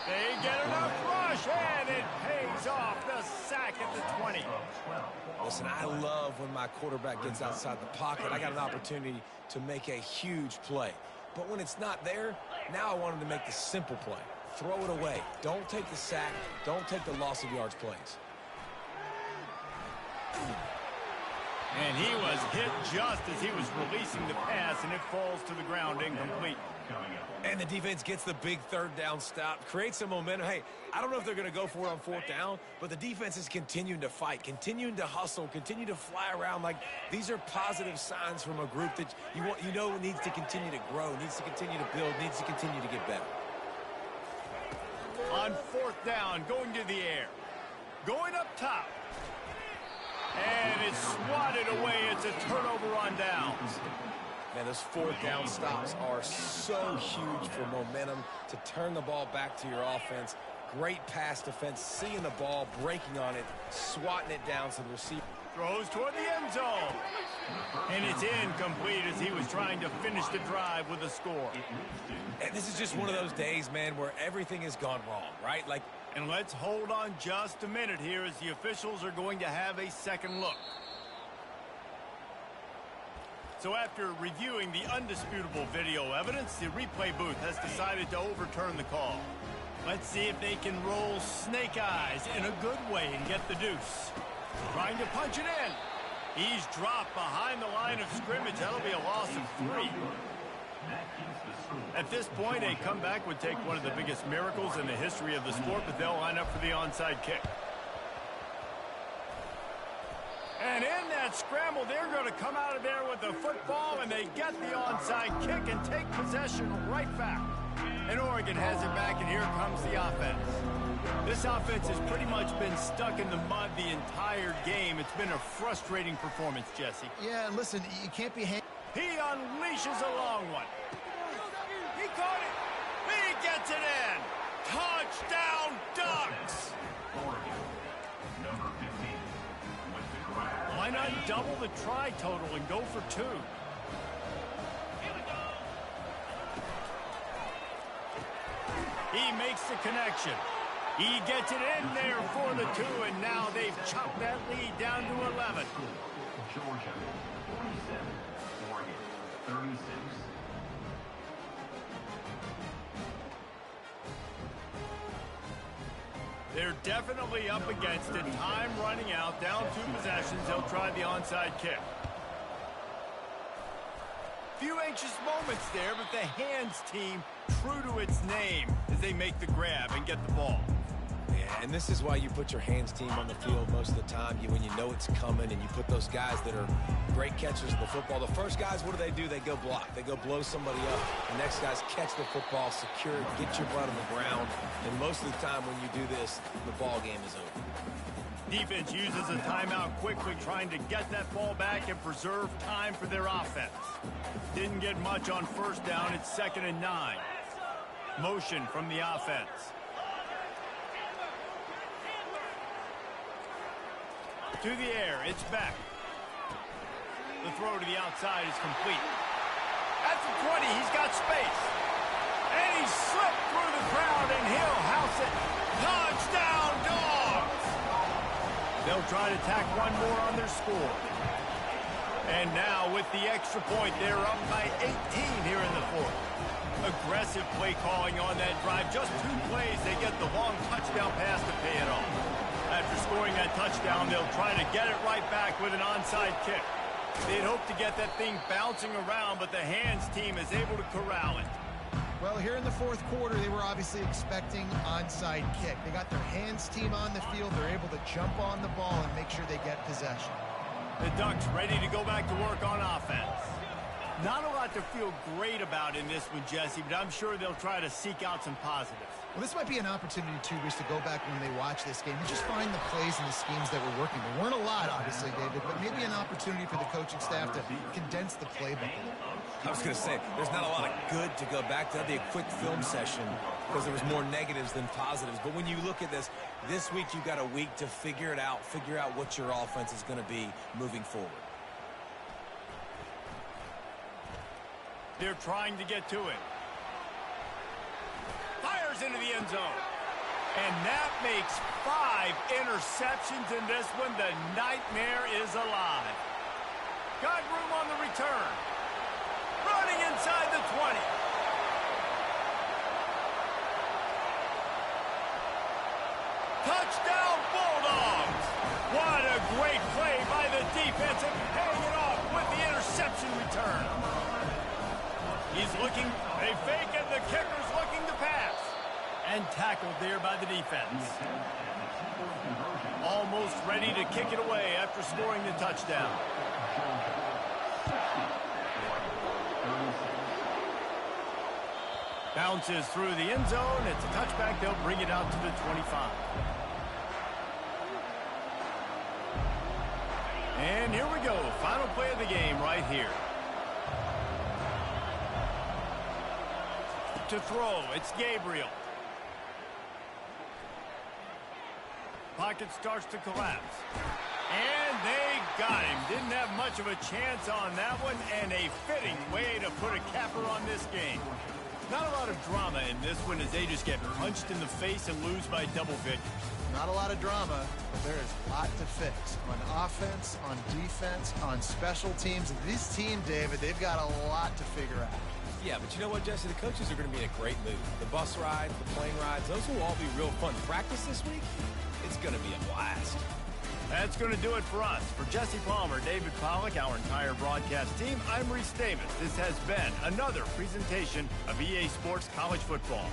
They get enough rush, and it pays off. The sack at the 20. Listen, I love when my quarterback gets outside the pocket. I got an opportunity to make a huge play. But when it's not there, now I want him to make the simple play. Throw it away. Don't take the sack. Don't take the loss of yards plays. And he was hit just as he was releasing the pass, and it falls to the ground incomplete. And the defense gets the big 3rd down stop, creates some momentum. Hey, I don't know if they're going to go for it on 4th down, but the defense is continuing to fight, continuing to hustle, continue to fly around. Like, these are positive signs from a group that you know needs to continue to grow, needs to continue to build, needs to continue to get better. On 4th down, going to the air. Going up top. And it's swatted away. It's a turnover on downs. Man, those 4th down stops are so huge for momentum to turn the ball back to your offense. Great pass defense, seeing the ball, breaking on it, swatting it down to the receiver. Throws toward the end zone. And it's incomplete as he was trying to finish the drive with a score. And this is just one of those days, man, where everything has gone wrong, right? Like, And let's hold on just a minute here as the officials are going to have a second look. So after reviewing the undisputable video evidence, the replay booth has decided to overturn the call. Let's see if they can roll snake eyes in a good way and get the deuce. Trying to punch it in. He's dropped behind the line of scrimmage. That'll be a loss of 3. At this point, a comeback would take one of the biggest miracles in the history of the sport, but they'll line up for the onside kick. And in that scramble, they're going to come out of there with the football, and they get the onside kick and take possession right back. And Oregon has it back, and here comes the offense. This offense has pretty much been stuck in the mud the entire game. It's been a frustrating performance, Jesse. Yeah, listen, you can't be... He unleashes a long one. He caught it. He gets it in. Touchdown, Ducks. Why not double the try total and go for 2? He makes the connection. He gets it in there for the 2, and now they've chopped that lead down to 11. Georgia, 47. Oregon, 36. They're definitely up against it. Time running out. Down 2 possessions. They'll try the onside kick. Few anxious moments there, but the hands team true to its name as they make the grab and get the ball. Yeah, and this is why you put your hands team on the field most of the time. When you know it's coming, and you put those guys that are great catchers of the football. The first guys, what do? They go block. They go blow somebody up. The next guys catch the football, secure it, get your butt on the ground. And most of the time when you do this, the ball game is over. Defense uses a timeout quickly, trying to get that ball back and preserve time for their offense. Didn't get much on first down. It's 2nd and 9. Motion from the offense. To the air, it's back. The throw to the outside is complete. At the 20, he's got space. And he slipped through the crowd, and he'll house it. Touchdown, Dogs! They'll try to tack one more on their score. And now, with the extra point, they're up by 18 here in the 4th. Aggressive play calling on that drive. Just 2 plays, they get the long touchdown pass to pay it off. After scoring that touchdown, they'll try to get it right back with an onside kick. They'd hope to get that thing bouncing around, but the hands team is able to corral it. Well, here in the 4th quarter, they were obviously expecting onside kick. They got their hands team on the field. They're able to jump on the ball and make sure they get possession. The Ducks ready to go back to work on offense. Not a lot to feel great about in this one, Jesse, but I'm sure they'll try to seek out some positives. Well, this might be an opportunity, too, Rich, to go back when they watch this game and just find the plays and the schemes that were working. There weren't a lot, obviously, David, but maybe an opportunity for the coaching staff to condense the playbook. I was going to say, there's not a lot of good to go back to. That'd be a quick film session because there was more negatives than positives. But when you look at this week you've got a week to figure it out, figure out what your offense is going to be moving forward. They're trying to get to it. Fires into the end zone. And that makes 5 interceptions in this one. The nightmare is alive. Got room on the return. Running inside the 20. Touchdown, Bulldogs. What a great play by the defense and paying it off with the interception return. He's looking, they fake it, the kicker's looking to pass. And tackled there by the defense. Almost ready to kick it away after scoring the touchdown. Bounces through the end zone. It's a touchback. They'll bring it out to the 25. And here we go. Final play of the game right here. To throw, it's Gabriel. Pocket starts to collapse. And they got him. Didn't have much of a chance on that one, and a fitting way to put a capper on this game. Not a lot of drama in this one as they just get punched in the face and lose by double figures. Not a lot of drama, but there is a lot to fix on offense, on defense, on special teams. This team, David, they've got a lot to figure out. Yeah, but you know what, Jesse? The coaches are going to be in a great mood. The bus rides, the plane rides, those will all be real fun. Practice this week, it's going to be a blast. That's going to do it for us. For Jesse Palmer, David Pollack, our entire broadcast team, I'm Reese Davis. This has been another presentation of EA Sports College Football.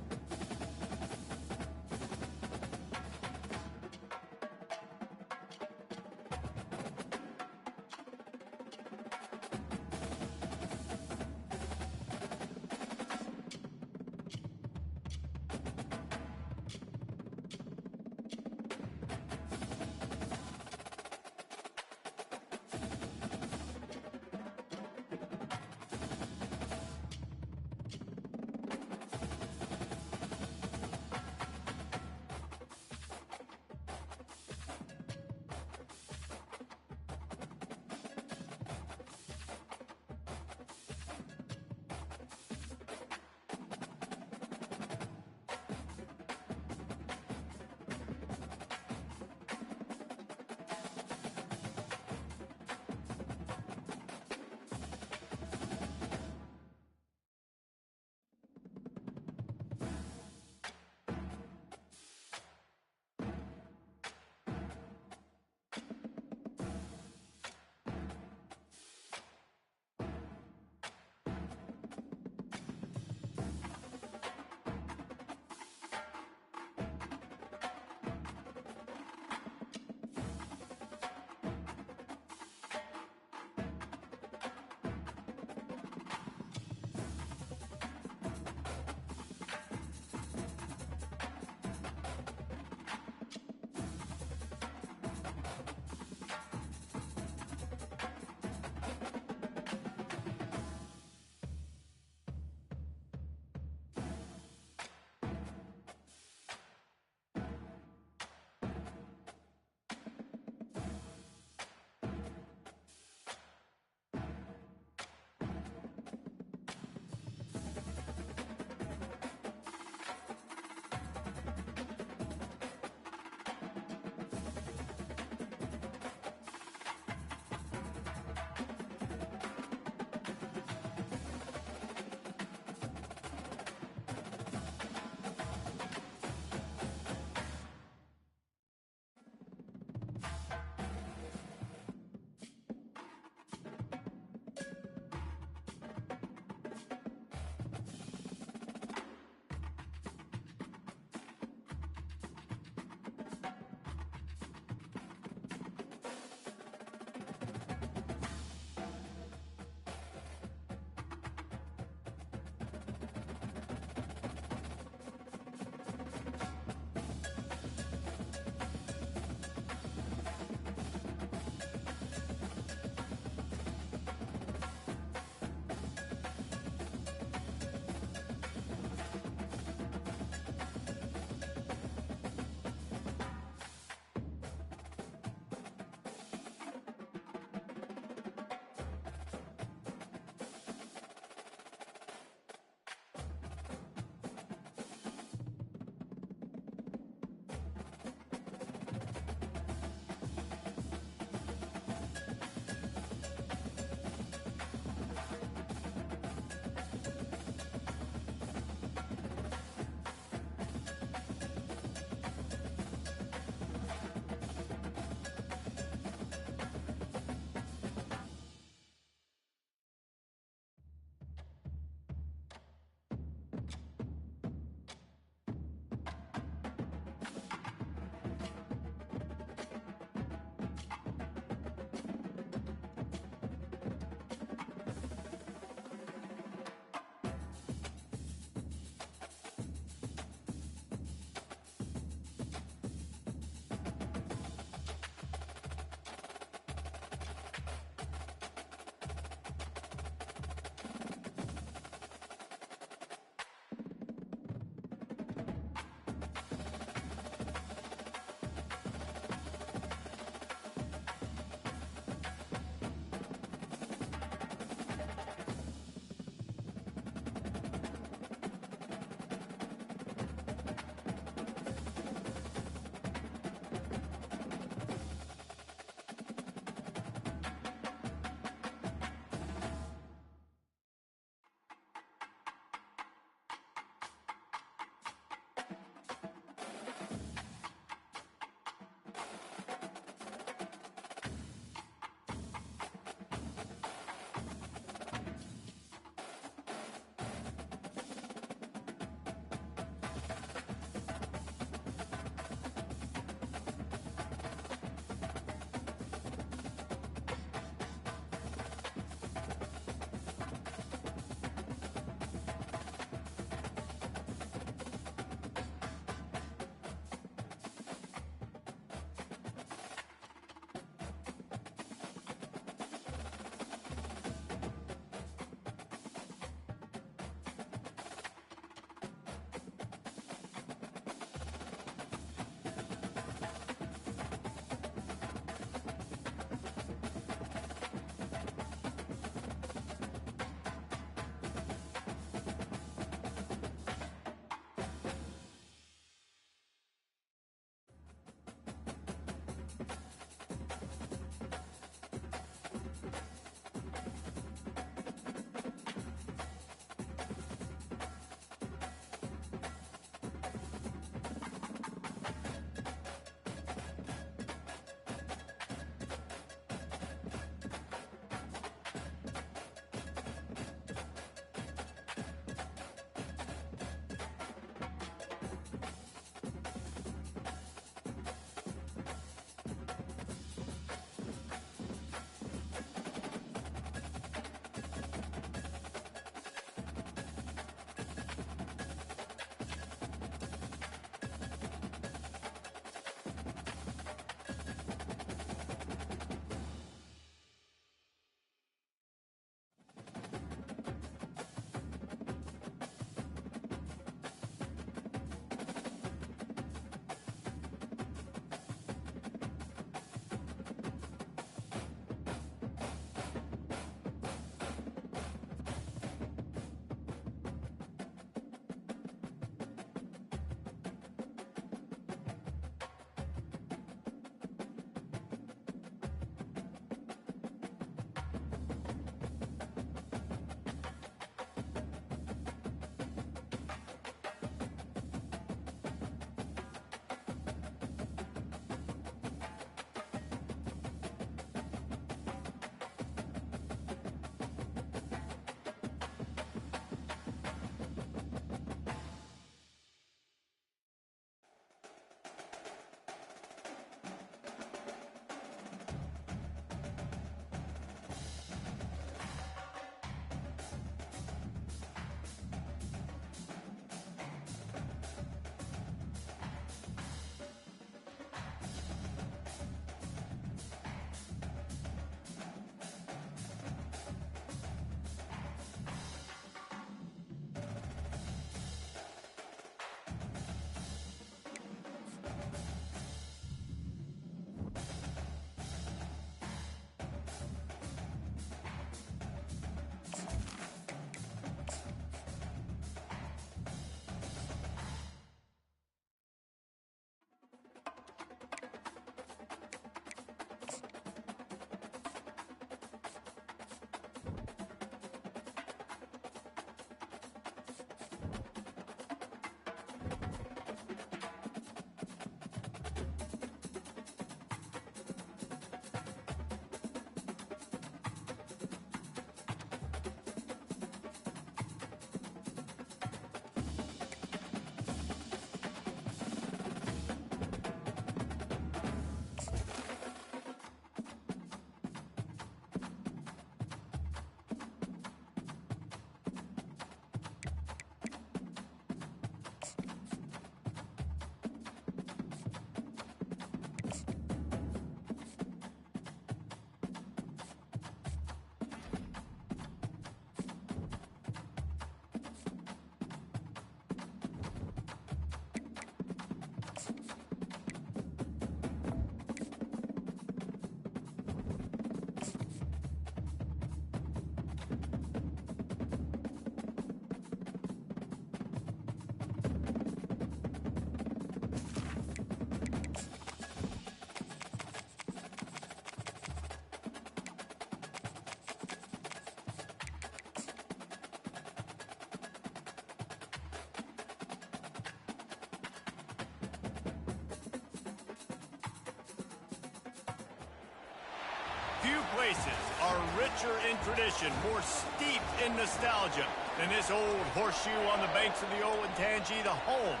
places are richer in tradition, more steeped in nostalgia than this old horseshoe on the banks of the Olentangy, the home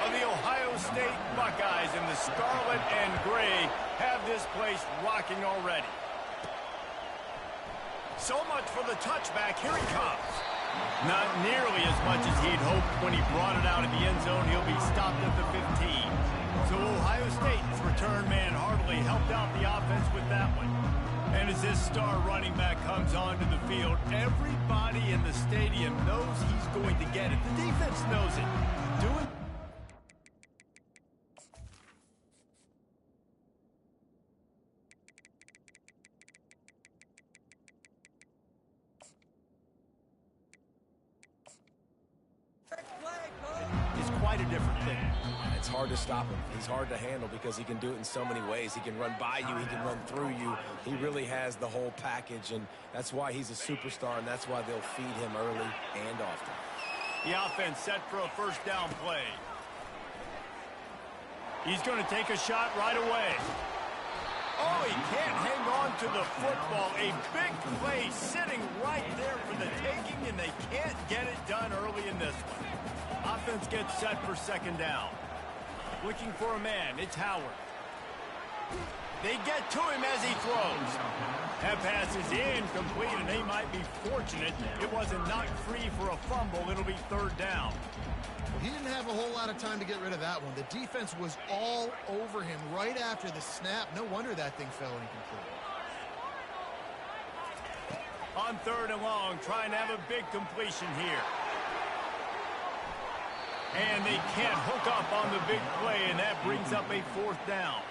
of the Ohio State Buckeyes. And the scarlet and gray have this place rocking already. So much for the touchback. Here he comes. Not nearly as much as he'd hoped when he brought it out of the end zone. He'll be stopped at the 15. So Ohio State's return man hardly helped out the offense with that one. And as this star running back comes onto the field, everybody in the stadium knows he's going to get it. The defense knows it. Doing is quite a different thing. It's hard to stop him. He's hard to handle because he can do it in so many ways. He can run by you. He can run through you. He really has the whole package, and that's why he's a superstar, and that's why they'll feed him early and often. The offense set for a first down play. He's going to take a shot right away. Oh, he can't hang on to the football. A big play sitting right there for the taking, and they can't get it done early in this one. Offense gets set for second down. Looking for a man. It's Howard. They get to him as he throws. That pass is incomplete, and they might be fortunate it wasn't knocked free for a fumble. It'll be third down. Well, he didn't have a whole lot of time to get rid of that one. The defense was all over him right after the snap. No wonder that thing fell incomplete. On third and long, trying to have a big completion here. And they can't hook up on the big play, and that brings up a fourth down.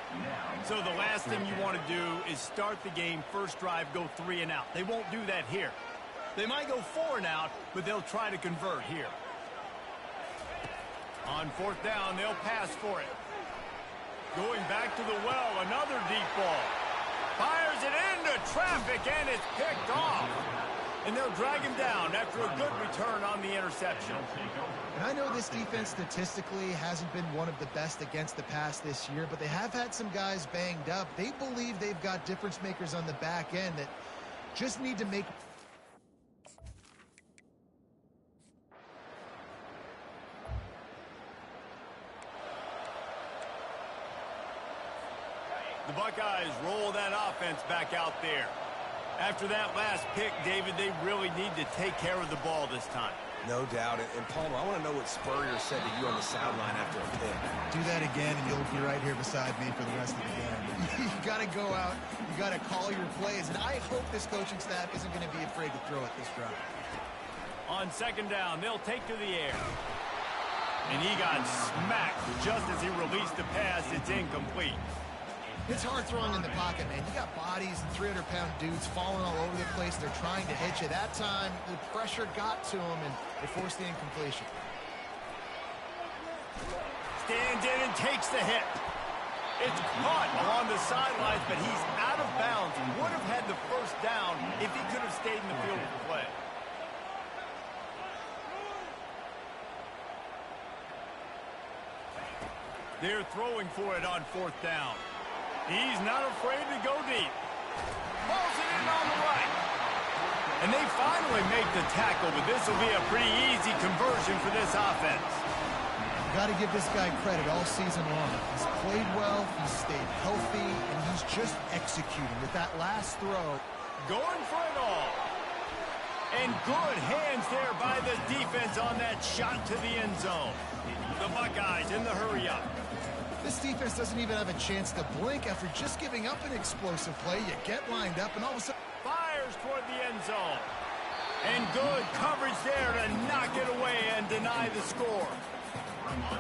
So the last thing you want to do is start the game, first drive, go 3 and out. They won't do that here. They might go 4 and out, but they'll try to convert here. On fourth down, they'll pass for it. Going back to the well, another deep ball. Fires it into traffic, and it's picked off. And they'll drag him down after a good return on the interception. And I know this defense statistically hasn't been one of the best against the pass this year, but they have had some guys banged up. They believe they've got difference makers on the back end that just need to make... The Buckeyes roll that offense back out there. After that last pick, David, they really need to take care of the ball this time. No doubt. And Palmer, I want to know what Spurrier said to you on the sideline after a pick. Do that again, and you'll be right here beside me for the rest of the game. You got to go out. You got to call your plays. And I hope this coaching staff isn't going to be afraid to throw it this drive. On second down, they'll take to the air. And he got smacked just as he released the pass. It's incomplete. It's hard throwing in the pocket, man. You got bodies and 300-pound dudes falling all over the place. They're trying to hit you. That time, the pressure got to him, and it forced the incompletion. Stands in and takes the hit. It's caught along the sidelines, but he's out of bounds. Would have had the first down if he could have stayed in the field of play. They're throwing for it on fourth down. He's not afraid to go deep. Pulls it in on the right. And they finally make the tackle, but this will be a pretty easy conversion for this offense. Got to give this guy credit all season long. He's played well, he's stayed healthy, and he's just executing with that last throw. Going for it all. And good hands there by the defense on that shot to the end zone. The Buckeyes in the hurry-up. This defense doesn't even have a chance to blink after just giving up an explosive play. You get lined up, and all of a sudden... Fires toward the end zone. And good coverage there to knock it away and deny the score.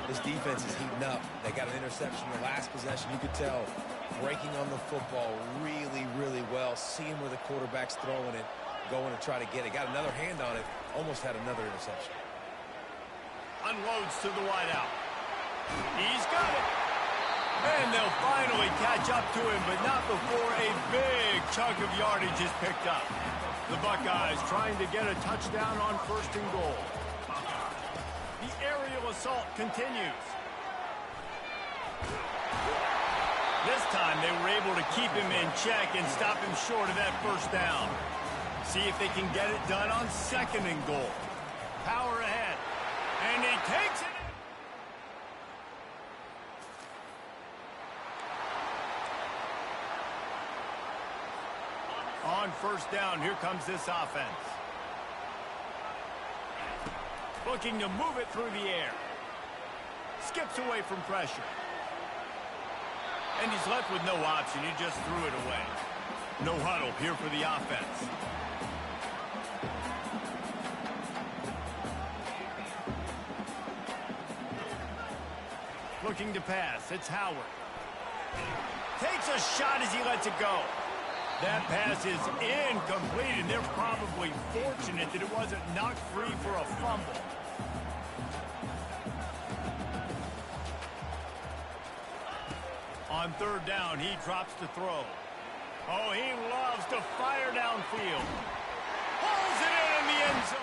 This defense is heating up. They got an interception in the last possession. You could tell breaking on the football really, really well. Seeing where the quarterback's throwing it, going to try to get it. Got another hand on it. Almost had another interception. Unloads to the wideout. He's got it. And they'll finally catch up to him, but not before a big chunk of yardage is picked up. The Buckeyes trying to get a touchdown on first and goal. The aerial assault continues. This time they were able to keep him in check and stop him short of that first down. See if they can get it done on 2nd and goal. Power ahead. And he takes it. On 1st down, here comes this offense. Looking to move it through the air. Skips away from pressure. And he's left with no option. He just threw it away. No huddle here for the offense. Looking to pass. It's Howard. Takes a shot as he lets it go. That pass is incomplete, and they're probably fortunate that it wasn't knocked free for a fumble. On 3rd down, he drops to throw. Oh, he loves to fire downfield. Pulls it in the end zone.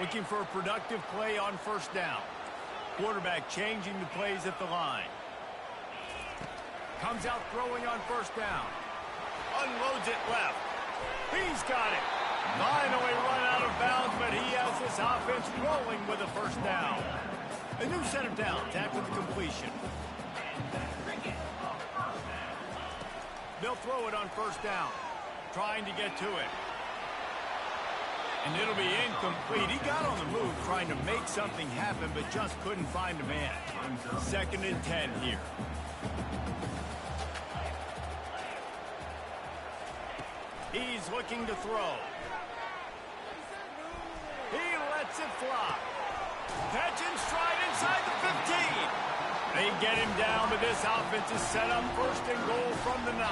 Looking for a productive play on 1st down. Quarterback changing the plays at the line. Comes out throwing on 1st down. Unloads it left. He's got it. Finally run out of bounds, but he has this offense rolling with a 1st down. A new set of downs after the completion. They'll throw it on 1st down. Trying to get to it. And it'll be incomplete. He got on the move trying to make something happen, but just couldn't find a man. 2nd and 10 here. He's looking to throw. He lets it fly. Catch and stride inside the 15. They get him down, but this offense is set up 1st and goal from the 9.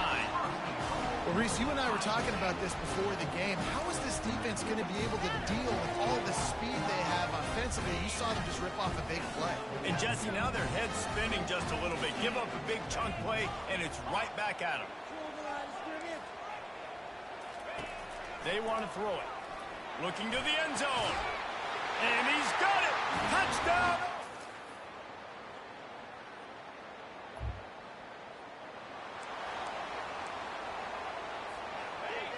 Well, Reese, you and I were talking about this before the game. How is this defense going to be able to deal with all the speed they have offensively? You saw them just rip off a big play. And, Jesse, now their head's spinning just a little bit. Give up a big chunk play, and it's right back at them. They want to throw it. Looking to the end zone. And he's got it. Touchdown.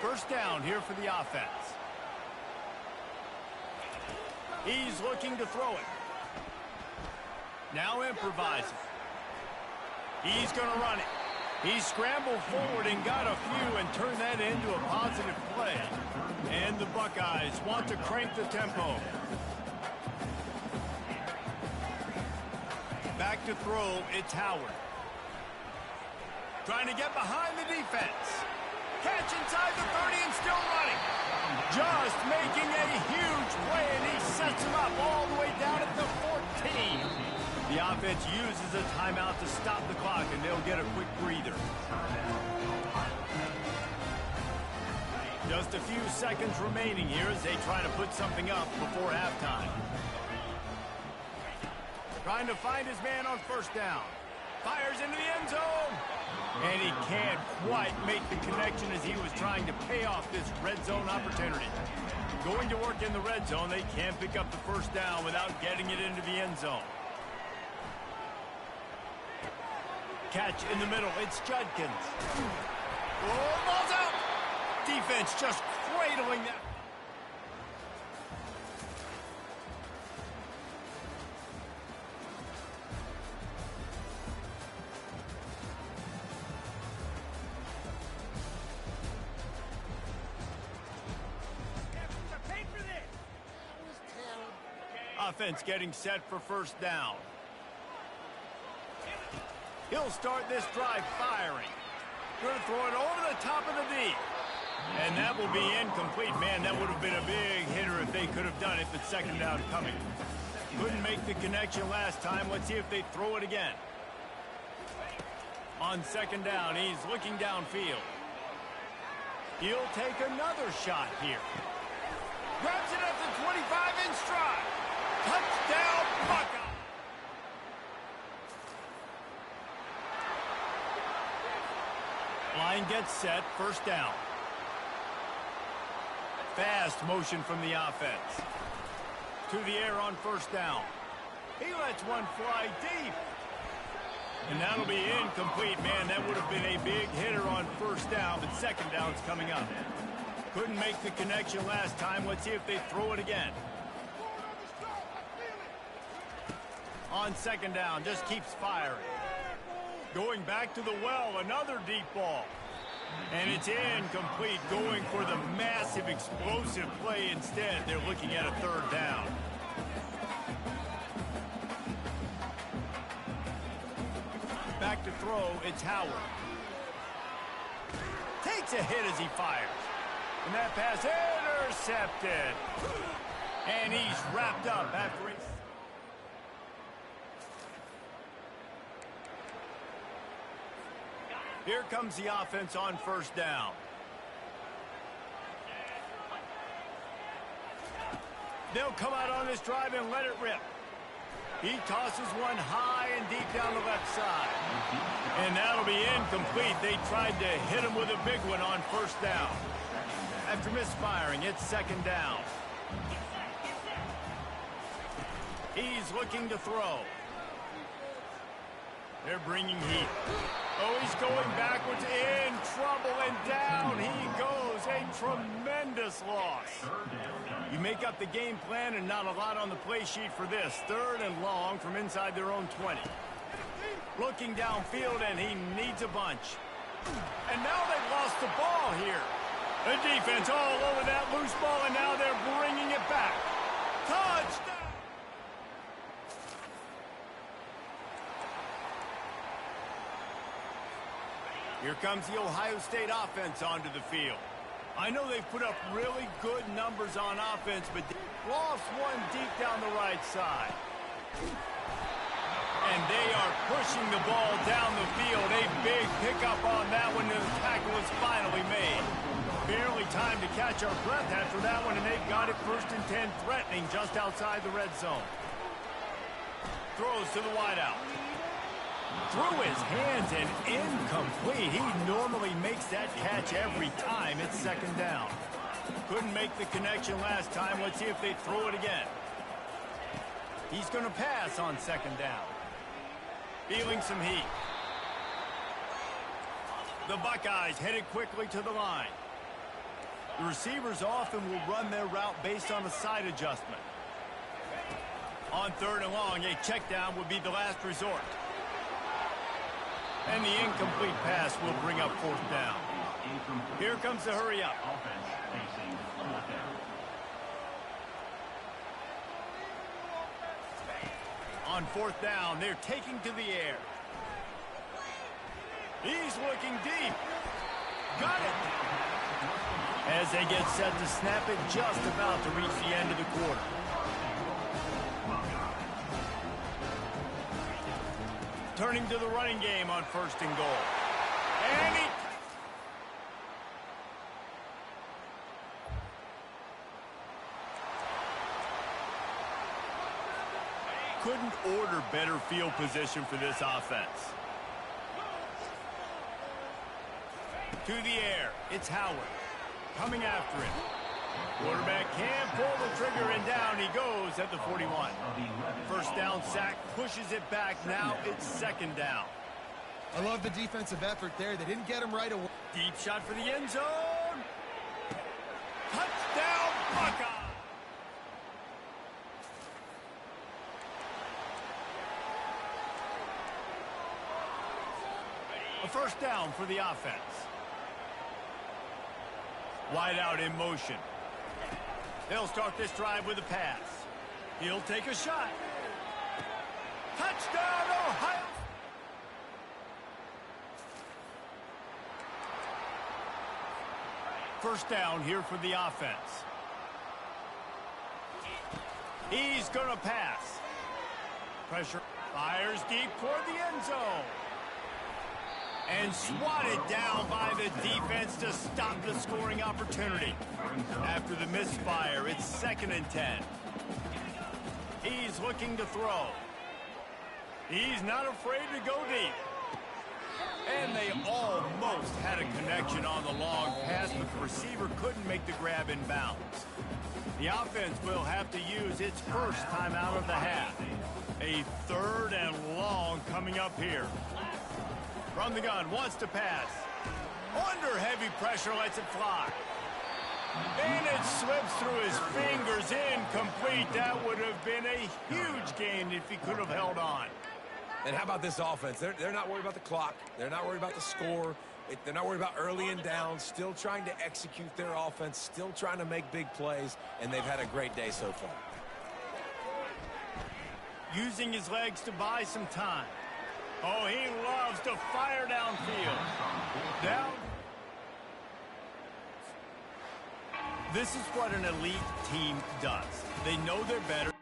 First down here for the offense. He's looking to throw it. Now improvising. He's going to run it. He scrambled forward and got a few and turned that into a positive play. And the Buckeyes want to crank the tempo. Back to throw, it's Howard. Trying to get behind the defense. Catch inside the 30 and still running. Just making a huge play, and he sets him up all the way down at the 14. The offense uses a timeout to stop the clock, and they'll get a quick breather. Just a few seconds remaining here as they try to put something up before halftime. Trying to find his man on 1st down. Fires into the end zone. And he can't quite make the connection as he was trying to pay off this red zone opportunity. Going to work in the red zone, they can't pick up the 1st down without getting it into the end zone. Catch in the middle, it's Judkins. Oh, ball's out! Defense just cradling that. Offense getting set for 1st down. He'll start this drive firing. Going to throw it over the top of the D. And that will be incomplete. Man, that would have been a big hitter if they could have done it, but 2nd down coming. Couldn't make the connection last time. Let's see if they throw it again. On 2nd down, he's looking downfield. He'll take another shot here. Grabs it at the 25 in stride. Touchdown, Buckeye. Line gets set, 1st down. fast motion from the offense. To the air on first down. He lets one fly deep. And that'll be incomplete. Man, that would have been a big hitter on first down, but second down's coming up. Couldn't make the connection last time. Let's see if they throw it again. On second down, just keeps firing. Going back to the well, another deep ball. And it's incomplete, going for the massive explosive play instead. They're looking at a third down. Back to throw, it's Howard. Takes a hit as he fires. And that pass intercepted. And he's wrapped up after he... Here comes the offense on first down. They'll come out on this drive and let it rip. He tosses one high and deep down the left side. And that'll be incomplete. They tried to hit him with a big one on first down. After misfiring, it's second down. He's looking to throw. They're bringing heat. Oh, he's going backwards, in trouble, and down he goes. A tremendous loss. You make up the game plan and not a lot on the play sheet for this. Third and long from inside their own 20. Looking downfield, and he needs a bunch. And now they've lost the ball here. The defense all over that loose ball, and now they're bringing it back. Touchdown! Here comes the Ohio State offense onto the field. I know they've put up really good numbers on offense, but they lost one deep down the right side. And they are pushing the ball down the field. A big pickup on that one, and the tackle is finally made. Barely time to catch our breath after that one, and they've got it first and 10, threatening just outside the red zone. Throws to the wideout. Through his hands and incomplete. He normally makes that catch every time. It's second down. Couldn't make the connection last time. Let's see if they throw it again. He's going to pass on second down. Feeling some heat. The Buckeyes headed quickly to the line. The receivers often will run their route based on a side adjustment. On third and long, a check down would be the last resort. And the incomplete pass will bring up fourth down. Here comes the hurry up. On fourth down, they're taking to the air. He's looking deep. Got it. As they get set to snap it, just about to reach the end of the quarter. Turning to the running game on first and goal. And he... Couldn't order better field position for this offense. To the air, it's Howard. Coming after him. Quarterback can't pull the trigger, and down he goes at the 41. First down sack, pushes it back. Now it's second down. I love the defensive effort there. They didn't get him right away. Deep shot for the end zone. Touchdown, Buckeye. A first down for the offense. Wide out in motion. They'll start this drive with a pass. He'll take a shot. Touchdown, Ohio. First down here for the offense. He's going to pass. Pressure. Fires deep toward the end zone. And swatted down by the defense to stop the scoring opportunity. After the misfire, it's second and 10. He's looking to throw. He's not afraid to go deep. And they almost had a connection. protection on the long pass, but the receiver couldn't make the grab in bounds. The offense will have to use its first timeout of the half. A 3rd and long coming up here. From the gun, wants to pass. Under heavy pressure, lets it fly. And it slips through his fingers, incomplete. That would have been a huge gain if he could have held on. And how about this offense? They're not worried about the clock. They're not worried about the score. They're not worried about early and down. Still trying to execute their offense. Still trying to make big plays. And they've had a great day so far. Using his legs to buy some time. Oh, he loves to fire downfield. Down. This is what an elite team does. They know they're better.